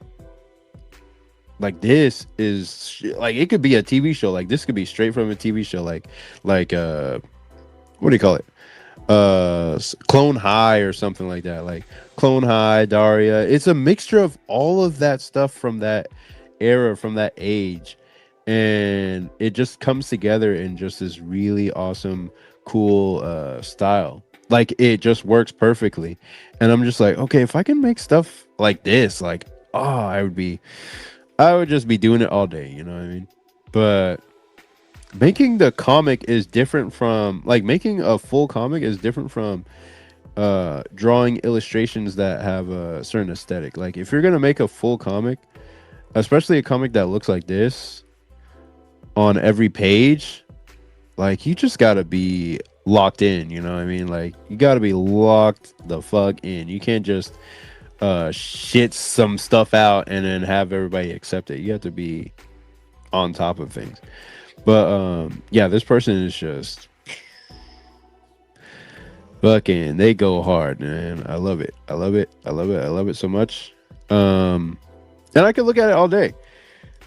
[SPEAKER 1] like this is like it could be a TV show. Like this could be straight from a TV show. Like what do you call it? Clone High or something like that. Like Clone High, Daria. It's a mixture of all of that stuff from that era, from that age, and it just comes together in just this really awesome, cool style. Like it just works perfectly, and I'm just like, okay, if I can make stuff like this, like, oh, I would just be doing it all day. You know what I mean? But making the comic is different from like making a full comic is different from drawing illustrations that have a certain aesthetic. Like if you're gonna make a full comic, especially a comic that looks like this on every page, like you just gotta be locked in, you know what I mean? Like you gotta be locked the fuck in. You can't just shit some stuff out and then have everybody accept it. You have to be on top of things. But yeah, this person is just fucking, they go hard, man. I love it. I love it. I love it. I love it so much. And I could look at it all day.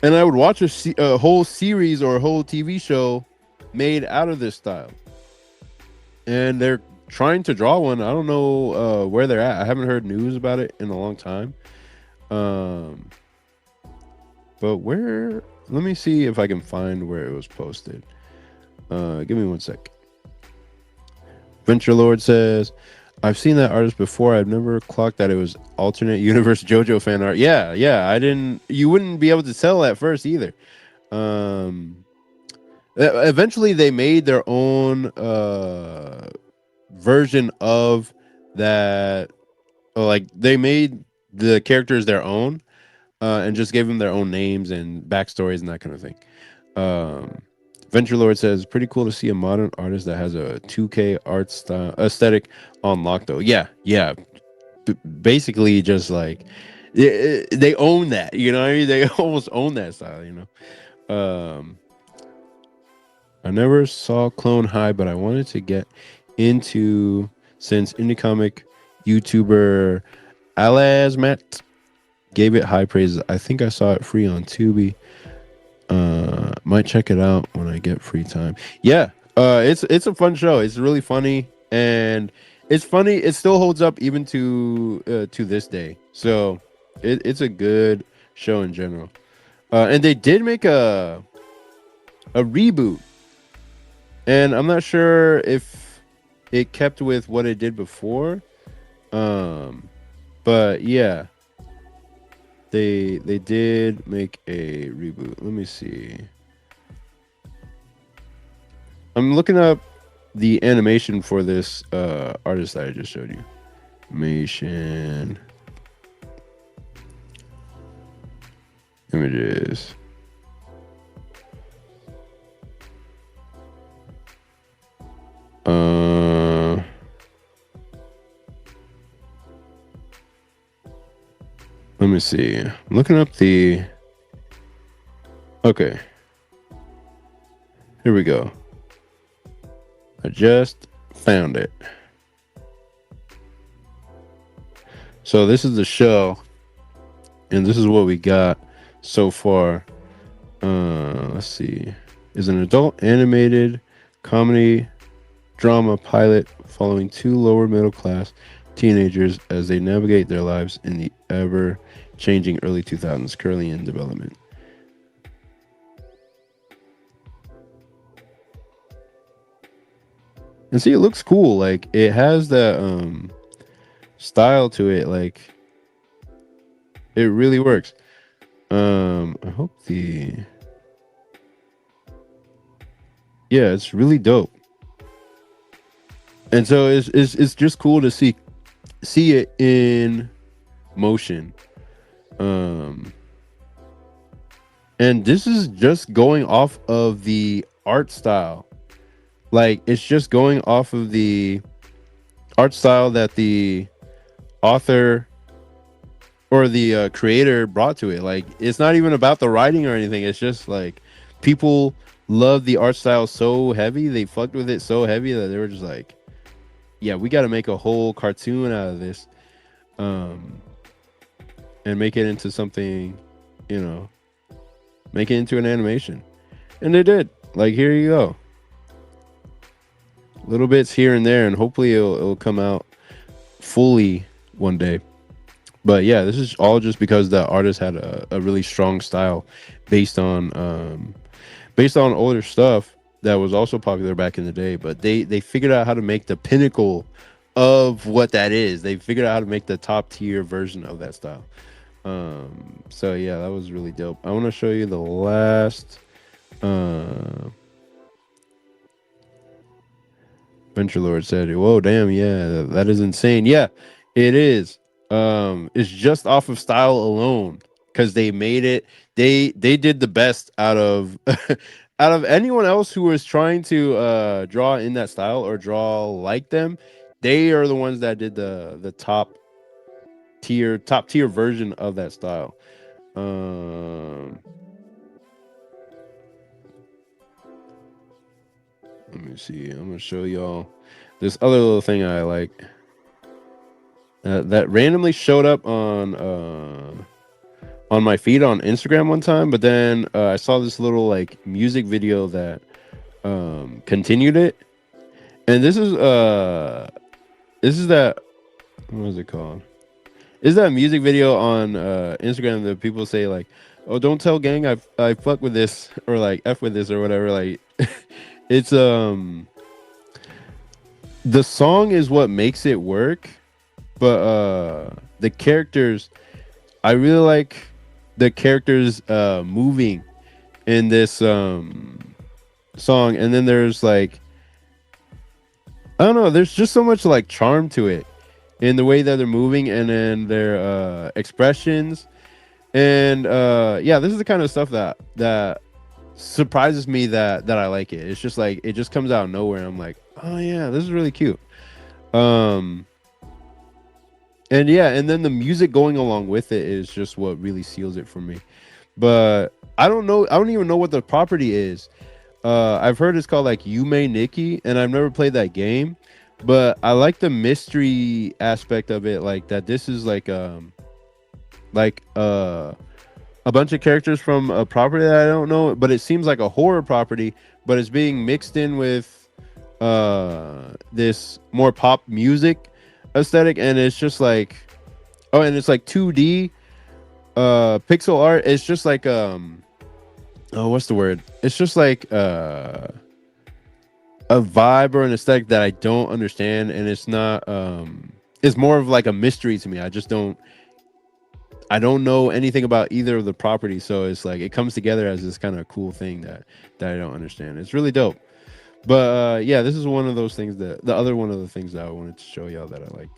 [SPEAKER 1] And I would watch a whole series or a whole TV show made out of this style. And they're trying to draw one. I don't know where they're at. I haven't heard news about it in a long time. But where? Let me see if I can find where it was posted. Give me one sec. Venture Lord says, I've seen that artist before. I've never clocked that it was alternate universe JoJo fan art. Yeah, yeah. I didn't. You wouldn't be able to tell at first either. Eventually, they made their own version of that. Like they made the characters their own, and just gave them their own names and backstories and that kind of thing. Venture Lord says, pretty cool to see a modern artist that has a 2K art style aesthetic on lock, though. Yeah, yeah. Basically, just like they own that, you know what I mean? They almost own that style, you know. I never saw Clone High, but I wanted to get into since indie comic YouTuber Alazmat gave it high praises. I think I saw it free on Tubi. Might check it out when I get free time. Yeah, it's a fun show. It's really funny, and it's funny. It still holds up even to this day. So it's a good show in general. And they did make a reboot, and I'm not sure if it kept with what it did before. But yeah, they did make a reboot. Let me see. I'm looking up the animation for this artist that I just showed you. Animation images. Let me see. I'm looking up the. Okay. Here we go. I just found it. So this is the show, and this is what we got so far. Let's see. Is an adult animated comedy drama pilot following two lower middle class teenagers as they navigate their lives in the ever changing early 2000s, currently in development. And see, it looks cool. Like it has that style to it. Like it really works. I hope the yeah, it's really dope. And so it's just cool to see it in motion. And this is just going off of the art style. Like it's just going off of the art style that the author or the creator brought to it. Like it's not even about the writing or anything. It's just like people loved the art style so heavy, they fucked with it so heavy that they were just like, yeah, we got to make a whole cartoon out of this, um, and make it into something, you know, make it into an animation. And they did. Like, here you go. Little bits here and there, and hopefully it'll come out fully one day. But yeah, this is all just because the artist had a really strong style based on older stuff that was also popular back in the day. But they figured out how to make the pinnacle of what that is. They figured out how to make the top tier version of that style. So yeah, that was really dope. I want to show you the last uh Venture Lord said, "Whoa, damn, yeah, that is insane." Yeah, it is. It's just off of style alone because they made it. They did the best out of out of anyone else who was trying to draw in that style or draw like them. They are the ones that did the top tier version of that style. Um, Let me see. I'm gonna show y'all this other little thing I like. That randomly showed up on my feed on Instagram one time, but then I saw this little like music video that continued it, and this is that, what is it called? Is that music video on Instagram that people say like, "Oh, don't tell gang I fuck with this," or like "f with this" or whatever. Like, it's the song is what makes it work, but the characters, I really like the characters moving in this song. And then there's like, I don't know, there's just so much like charm to it in the way that they're moving and then their expressions. And yeah, this is the kind of stuff that surprises me that I like it. It's just like it just comes out of nowhere and I'm like, oh yeah, this is really cute. um and yeah, and then the music going along with it is just what really seals it for me. But I don't know, I don't even know what the property is. I've heard it's called like Yume Nikki, and I've never played that game, but I like the mystery aspect of it, like that this is like a bunch of characters from a property that I don't know, but it seems like a horror property, but it's being mixed in with this more pop music aesthetic, and it's just like, oh, and it's like 2D pixel art. It's just like oh, what's the word? It's just like a vibe or an aesthetic that I don't understand, and it's not it's more of like a mystery to me. I don't know anything about either of the properties, so it's like it comes together as this kind of cool thing that I don't understand. It's really dope. But yeah, this is one of those things that the other one of the things that I wanted to show y'all that I like,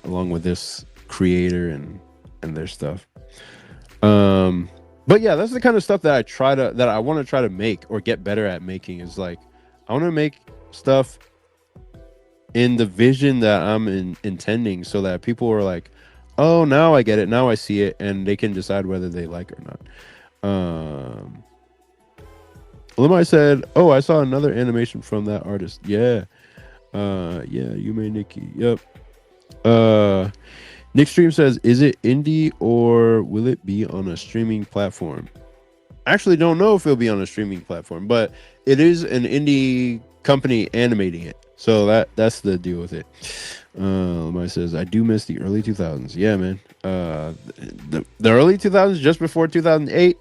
[SPEAKER 1] along with this creator and their stuff. But yeah, that's the kind of stuff that I want to try to make or get better at making. Is like, I want to make stuff in the vision that intending, so that people are like, oh, now I get it, now I see it, and they can decide whether they like it or not. Lemai said, oh, I saw another animation from that artist. Yeah. Yeah, Yume Nikki. Yep. Nick Stream says, is it indie or will it be on a streaming platform? I actually don't know if it'll be on a streaming platform, but it is an indie company animating it. So that's the deal with it. Lemai says, I do miss the early 2000s. Yeah, man. The early 2000s, just before 2008,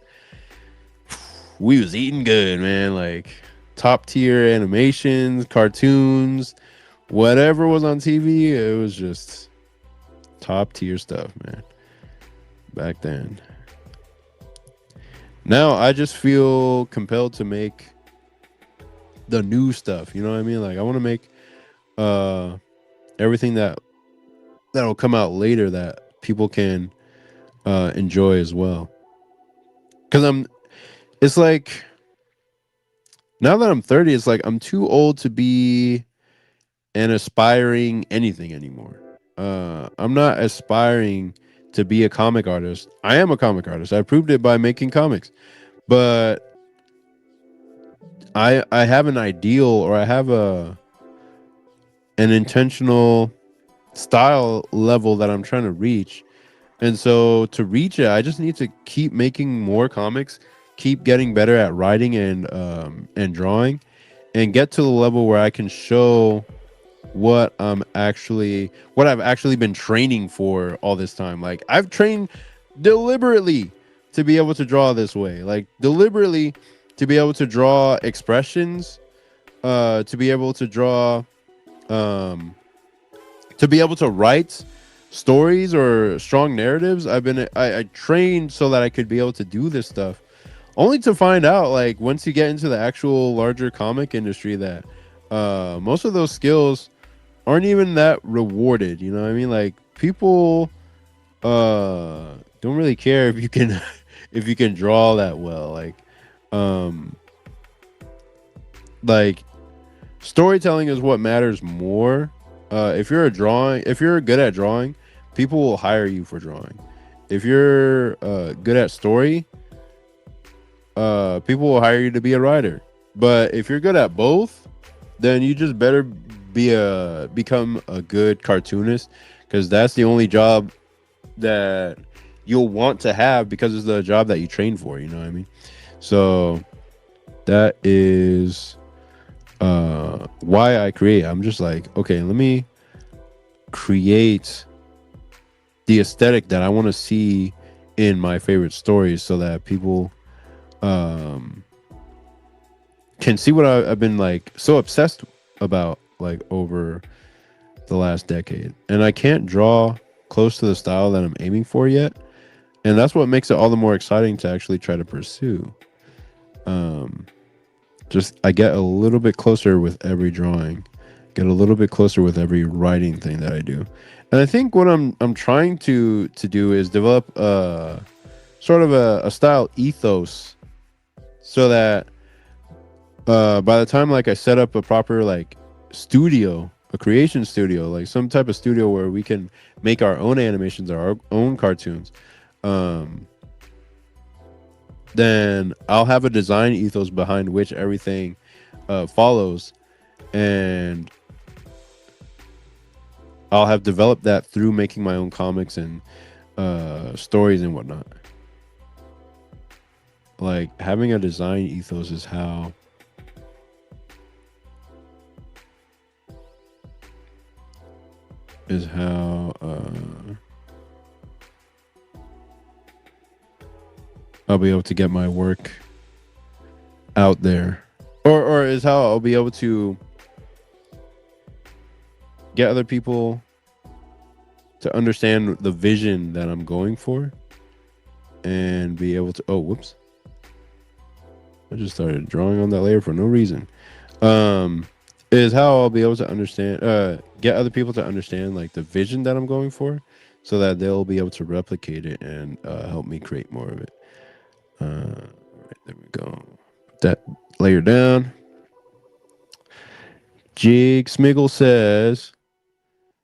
[SPEAKER 1] we was eating good, man. Like top tier animations, cartoons, whatever was on TV, it was just top tier stuff, man. Back then. Now I just feel compelled to make the new stuff. You know what I mean? Like I want to make everything that'll come out later that people can enjoy as well. Because it's like, now that I'm 30, it's like I'm too old to be an aspiring anything anymore. I'm not aspiring to be a comic artist. I am a comic artist. I proved it by making comics. But I have an ideal, or I have a an intentional style level that I'm trying to reach. And so to reach it, I just need to keep making more comics, keep getting better at writing and drawing, and get to the level where I can show what I've actually been training for all this time. Like, I've trained deliberately to be able to draw this way. Like, deliberately to be able to draw expressions, to be able to draw um to be able to write stories or strong narratives. I trained so that I could be able to do this stuff, only to find out, like, once you get into the actual larger comic industry, that most of those skills aren't even that rewarded. You know what I mean? Like, people don't really care if you can if you can draw that well. Um like storytelling is what matters more. If you're good at drawing, people will hire you for drawing. If you're good at story, people will hire you to be a writer. But if you're good at both, then you just better become a good cartoonist, because that's the only job that you'll want to have, because it's the job that you train for. You know what I mean? So that is why I create. I'm just like, okay, let me create the aesthetic that I want to see in my favorite stories, so that people um can see what I've been like so obsessed about, like, over the last decade. And I can't draw close to the style that I'm aiming for yet, and that's what makes it all the more exciting to actually try to pursue. um just I get a little bit closer with every drawing, get a little bit closer with every writing thing that I do. And I think what I'm trying to do is develop a sort of a style ethos, so that by the time, like, I set up a proper, like, studio, a creation studio, like some type of studio where we can make our own animations or our own cartoons, um then I'll have a design ethos behind which everything follows, and I'll have developed that through making my own comics and stories and whatnot. Like, having a design ethos is how I'll be able to get my work out there, or is how I'll be able to get other people to understand the vision that I'm going for, and be able to, oh, whoops, I just started drawing on that layer for no reason. um is how I'll be able to understand, get other people to understand, like, the vision that I'm going for, so that they'll be able to replicate it and help me create more of it. Right, there we go. Put that layer down. Jig Smiggle says,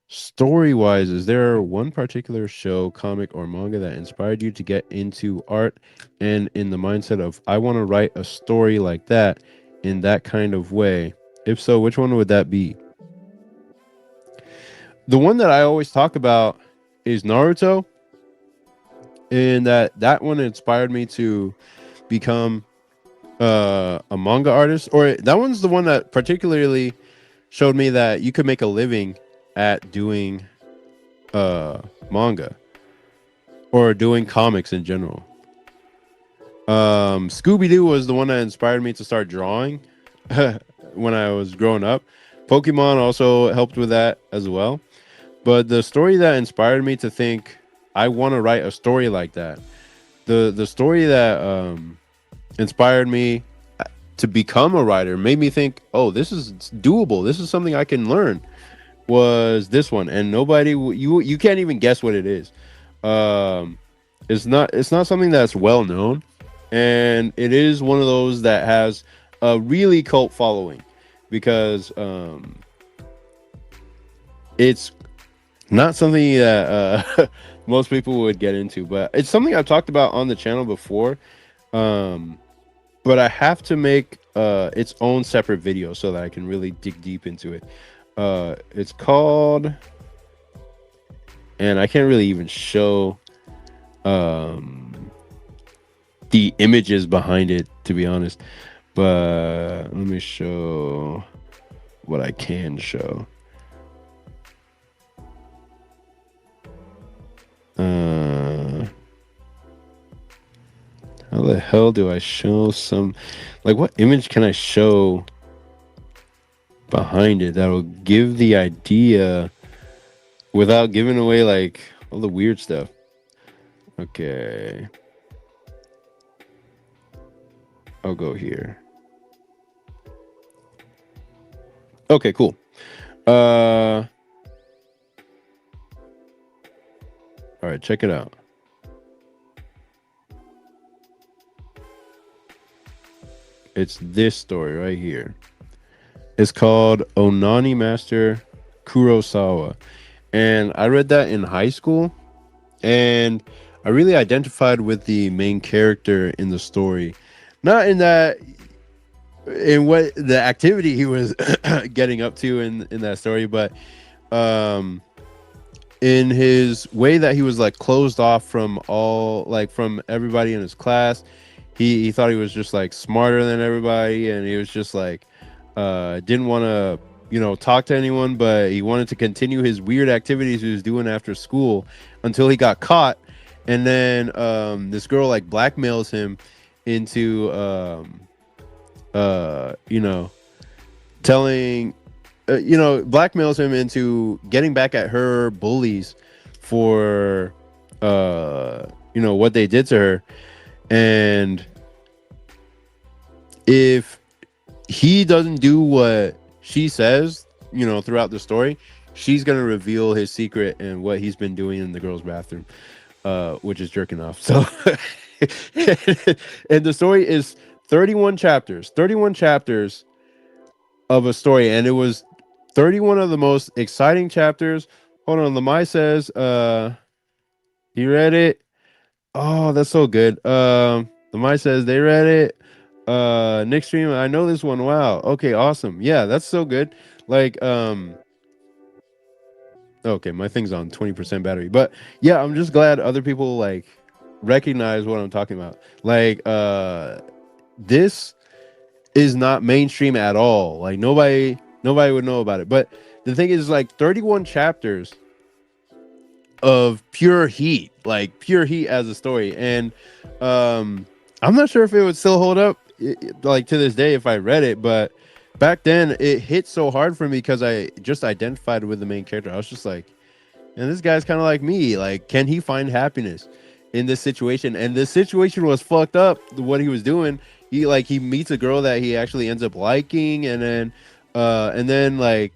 [SPEAKER 1] story wise, is there one particular show, comic, or manga that inspired you to get into art, and in the mindset of, I want to write a story like that in that kind of way? If so, which one would that be? The one that I always talk about is Naruto, and that one inspired me to become a manga artist. Or that one's the one that particularly showed me that you could make a living at doing manga or doing comics in general. Scooby-Doo was the one that inspired me to start drawing when I was growing up. Pokemon also helped with that as well. But the story that inspired me to think, I want to write a story like that, the story that inspired me to become a writer, made me think, oh, this is doable, this is something I can learn, was this one. And you can't even guess what it is. It's not something that's well known, and it is one of those that has a really cult following, because it's not something that most people would get into, but it's something I've talked about on the channel before. But but I have to make its own separate video so that I can really dig deep into it. It's called, and I can't really even show um the images behind it, to be honest. But let me show what I can show. How the hell do I show some, like, what image can I show behind it that will give the idea without giving away like all the weird stuff? Okay, I'll go here. Okay, cool. All right, check it out. It's this story right here. It's called Onani Master Kurosawa. And I read that in high school, and I really identified with the main character in the story. Not in that, in what the activity he was getting up to in that story, but um in his way that he was like closed off from all, like, from everybody in his class. He thought he was just like smarter than everybody, and he was just like didn't want to, you know, talk to anyone, but he wanted to continue his weird activities he was doing after school until he got caught. And then this girl like blackmails him into you know, telling you know, blackmails him into getting back at her bullies for you know, what they did to her. And if he doesn't do what she says, you know, throughout the story, she's gonna reveal his secret and what he's been doing in the girls' bathroom, which is jerking off. So, and the story is 31 chapters, 31 chapters of a story, and it was 31 of the most exciting chapters. Hold on, Lamai says, you read it? Oh, that's so good. Lamai says they read it. Nick Stream, I know this one. Wow. Okay, awesome. Yeah, that's so good. Like, okay, my thing's on 20% battery. But yeah, I'm just glad other people like recognize what I'm talking about. Like, this is not mainstream at all. Like nobody would know about it. But the thing is, like, 31 chapters of pure heat, like pure heat as a story. And I'm not sure if it would still hold up like to this day if I read it, but back then it hit so hard for me because I just identified with the main character. I was just like, and this guy's kind of like me. Like, can he find happiness in this situation? And this situation was fucked up. What he was doing, he meets a girl that he actually ends up liking, and then like,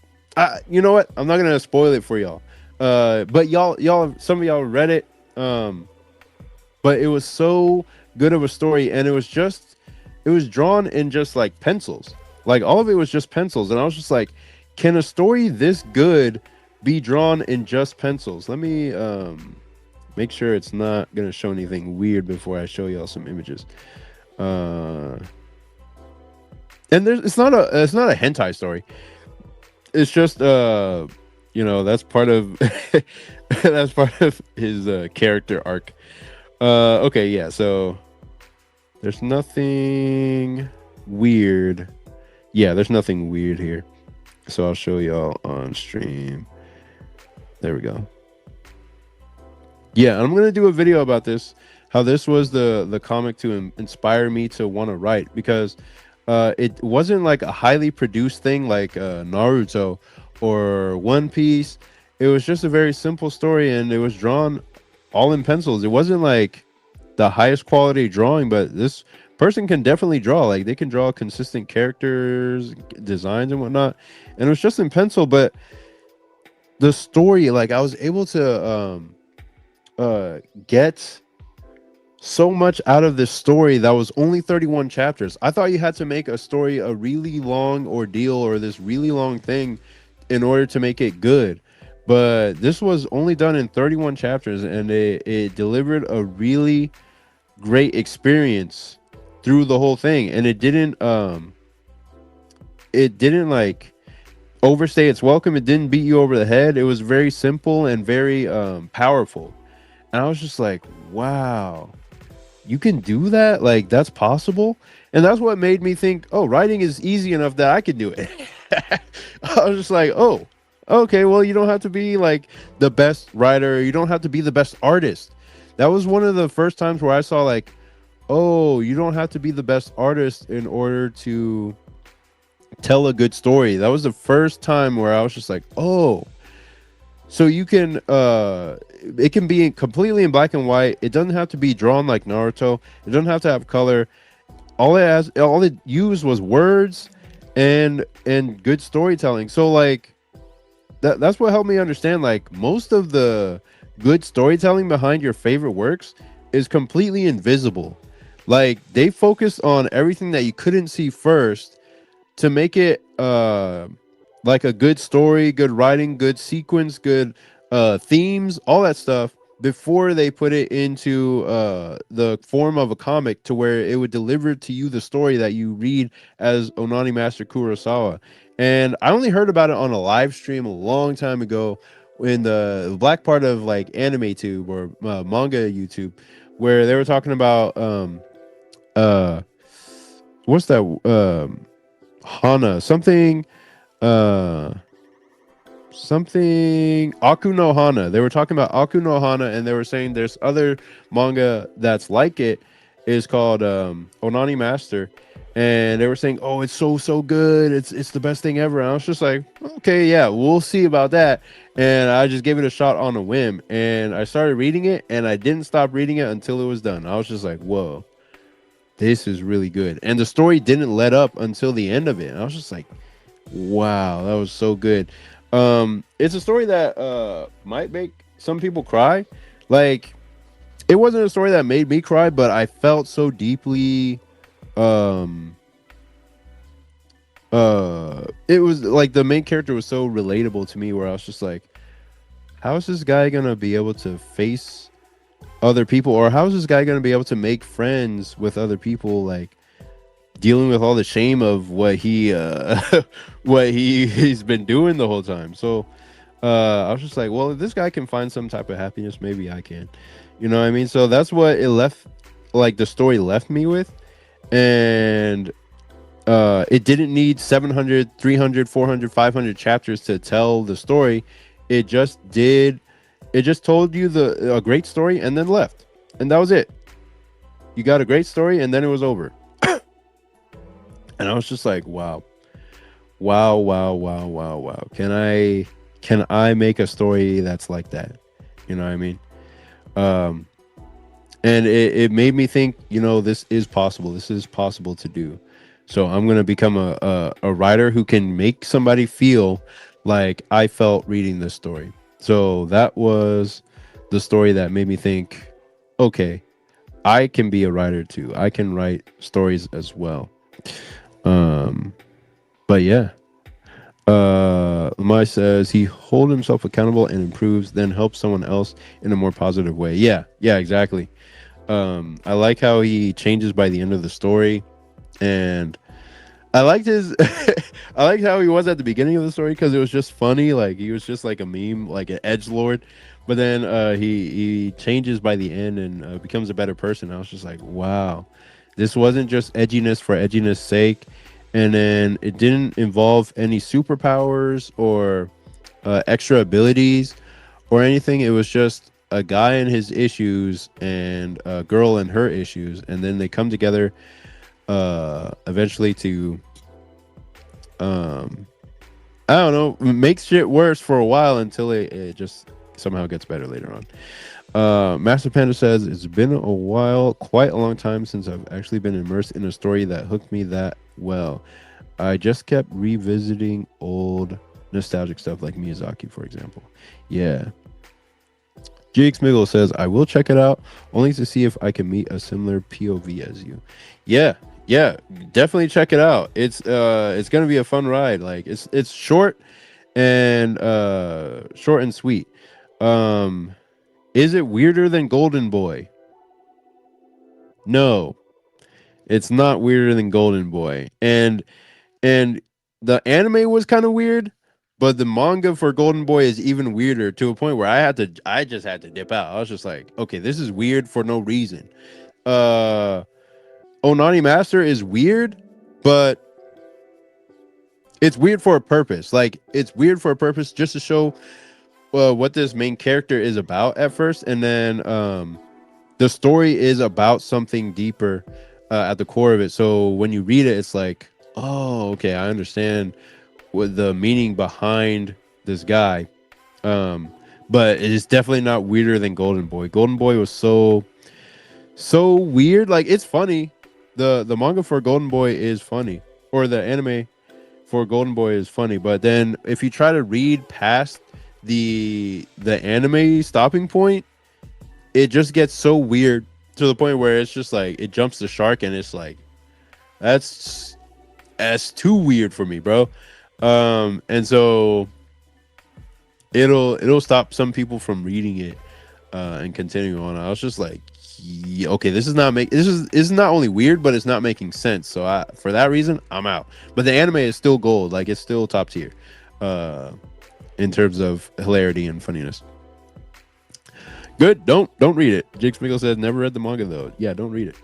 [SPEAKER 1] you know what? I'm not gonna spoil it for y'all. But y'all, some of y'all read it. But it was so good of a story, and it was drawn in just like pencils. Like, all of it was just pencils, and I was just like, can a story this good be drawn in just pencils? Let me make sure it's not gonna show anything weird before I show y'all some images. And it's not a hentai story. It's just you know, that's part of that's part of his character arc. Okay, yeah, so there's nothing weird. Yeah, there's nothing weird here. So I'll show y'all on stream. There we go. Yeah, I'm gonna do a video about this, how this was the comic to inspire me to want to write, because it wasn't like a highly produced thing like Naruto or One Piece. It was just a very simple story, and it was drawn all in pencils. It wasn't like the highest quality drawing, but this person can definitely draw. Like, they can draw consistent characters, designs, and whatnot. And it was just in pencil, but the story, like, I was able to get so much out of this story that was only 31 chapters. I thought you had to make a story a really long ordeal or this really long thing in order to make it good. But this was only done in 31 chapters, and it delivered a really great experience through the whole thing, and it didn't like overstay its welcome. It didn't beat you over the head. It was very simple and very powerful. And I was just like, wow, you can do that? Like, that's possible? And that's what made me think, oh, writing is easy enough that I could do it. I was just like, oh, okay, well, you don't have to be like the best writer, you don't have to be the best artist. That was one of the first times where I saw like, oh, you don't have to be the best artist in order to tell a good story. That was the first time where I was just like, oh, so you can it can be completely in black and white. It doesn't have to be drawn like Naruto. It doesn't have to have color. All it used was words and good storytelling. So like that's what helped me understand like most of the good storytelling behind your favorite works is completely invisible. Like they focus on everything that you couldn't see first to make it like a good story, good writing, good sequence, good themes, all that stuff before they put it into the form of a comic to where it would deliver to you the story that you read as Onani Master Kurosawa. And I only heard about it on a live stream a long time ago in the black part of like anime tube or manga YouTube, where they were talking about uh what's that Hana something uh something Aku no Hana. They were talking about Aku no Hana, and they were saying there's other manga that's like it is called Onani Master, and they were saying, oh, it's so good, it's the best thing ever. And I was just like, okay, yeah, we'll see about that. And I just gave it a shot on a whim, and I started reading it, and I didn't stop reading it until it was done. I was just like, whoa, this is really good. And the story didn't let up until the end of it. And I was just like, wow, that was so good. It's a story that might make some people cry. Like it wasn't a story that made me cry, but I felt so deeply um it was like the main character was so relatable to me where I was just like, how is this guy going to be able to face other people, or how is this guy going to be able to make friends with other people, like dealing with all the shame of what he he's been doing the whole time. So I was just like, well, if this guy can find some type of happiness, maybe I can. You know what I mean? So that's what it left, like the story left me with. And it didn't need 700, 300, 400, 500 chapters to tell the story. It just did. It just told you a great story and then left. And that was it. You got a great story and then it was over. And I was just like, wow. Wow, wow, wow, wow, wow. Can I make a story that's like that? You know what I mean? Um and it made me think, this is possible. This is possible to do. So I'm gonna become a writer who can make somebody feel like I felt reading this story. So that was the story that made me think, okay, I can be a writer too. I can write stories as well. Um, but yeah. Lamai says he hold himself accountable and improves, then helps someone else in a more positive way. Yeah, exactly. I like how he changes by the end of the story, and I liked his. I liked how he was at the beginning of the story because it was just funny. Like he was just like a meme, like an edge lord. But then he changes by the end and becomes a better person. I was just like, wow, this wasn't just edginess for edginess sake. And then it didn't involve any superpowers or extra abilities or anything. It was just a guy and his issues and a girl and her issues, and then they come together eventually to um I don't know, make shit worse for a while until it just somehow gets better later on. Master Panda says it's been a while, quite a long time since I've actually been immersed in a story that hooked me that well. I just kept revisiting old nostalgic stuff like Miyazaki, for example. Yeah. GX Miggle says I will check it out only to see if I can meet a similar POV as you. Yeah, definitely check it out. It's gonna be a fun ride. Like it's short and sweet. Um, is it weirder than Golden Boy? No, It's not weirder than Golden Boy. And the anime was kind of weird, but the manga for Golden Boy is even weirder to a point where I just had to dip out. I was just like, okay, this is weird for no reason. Uh Onani Master is weird, but it's weird for a purpose. Like it's weird for a purpose just to show what this main character is about at first, and then the story is about something deeper at the core of it. So when you read it, it's like, oh, okay, I understand what the meaning behind this guy. Um, but it is definitely not weirder than Golden Boy. Golden Boy was so weird. Like it's funny. The manga for Golden Boy is funny, or the anime for Golden Boy is funny. But then if you try to read past the anime stopping point, it just gets so weird to the point where it's just like it jumps the shark, and it's like that's too weird for me, bro. And so it'll stop some people from reading it and continuing on. I was just like, yeah, okay, this is not only weird, but it's not making sense. So for that reason, I'm out. But the anime is still gold, like it's still top tier in terms of hilarity and funniness. Good. Don't read it. Jake Smickle says never read the manga though. Yeah, don't read it.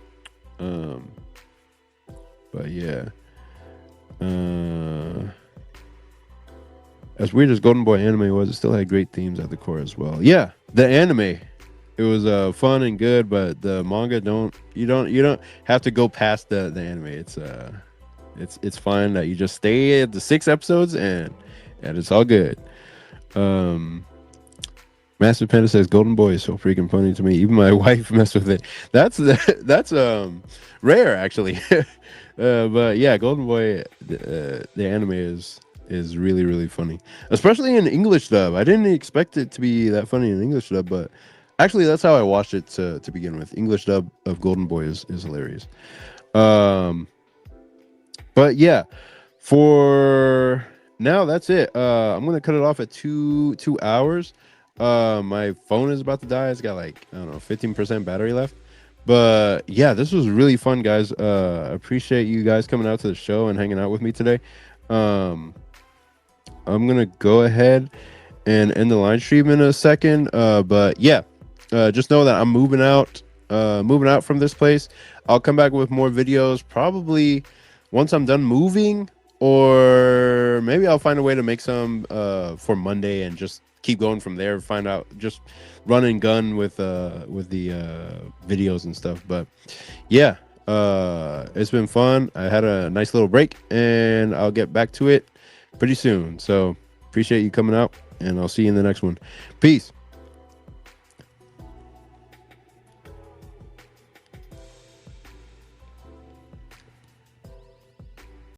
[SPEAKER 1] But yeah. As weird as Golden Boy anime was, it still had great themes at the core as well. Yeah, the anime, it was fun and good, but the manga you don't have to go past the anime. It's fine that you just stay at the 6 episodes and it's all good. Master Panda says Golden Boy is so freaking funny to me. Even my wife messed with it. That's rare actually. But yeah, Golden Boy, the anime is really really funny, especially in English dub. I didn't expect it to be that funny in English dub, but actually that's how I watched it to begin with. English dub of Golden Boy is hilarious. But yeah, for now that's it. I'm gonna cut it off at 2 hours. My phone is about to die. It's got like, I don't know, 15% battery left. But yeah, this was really fun, guys. Appreciate you guys coming out to the show and hanging out with me today. I'm gonna go ahead and end the live stream in a second. But yeah, just know that I'm moving out from this place. I'll come back with more videos probably once I'm done moving, or maybe I'll find a way to make some for Monday and just keep going from there. Find out, just run and gun with the videos and stuff. But yeah, it's been fun. I had a nice little break, and I'll get back to it pretty soon. So appreciate you coming out, and I'll see you in the next one. Peace.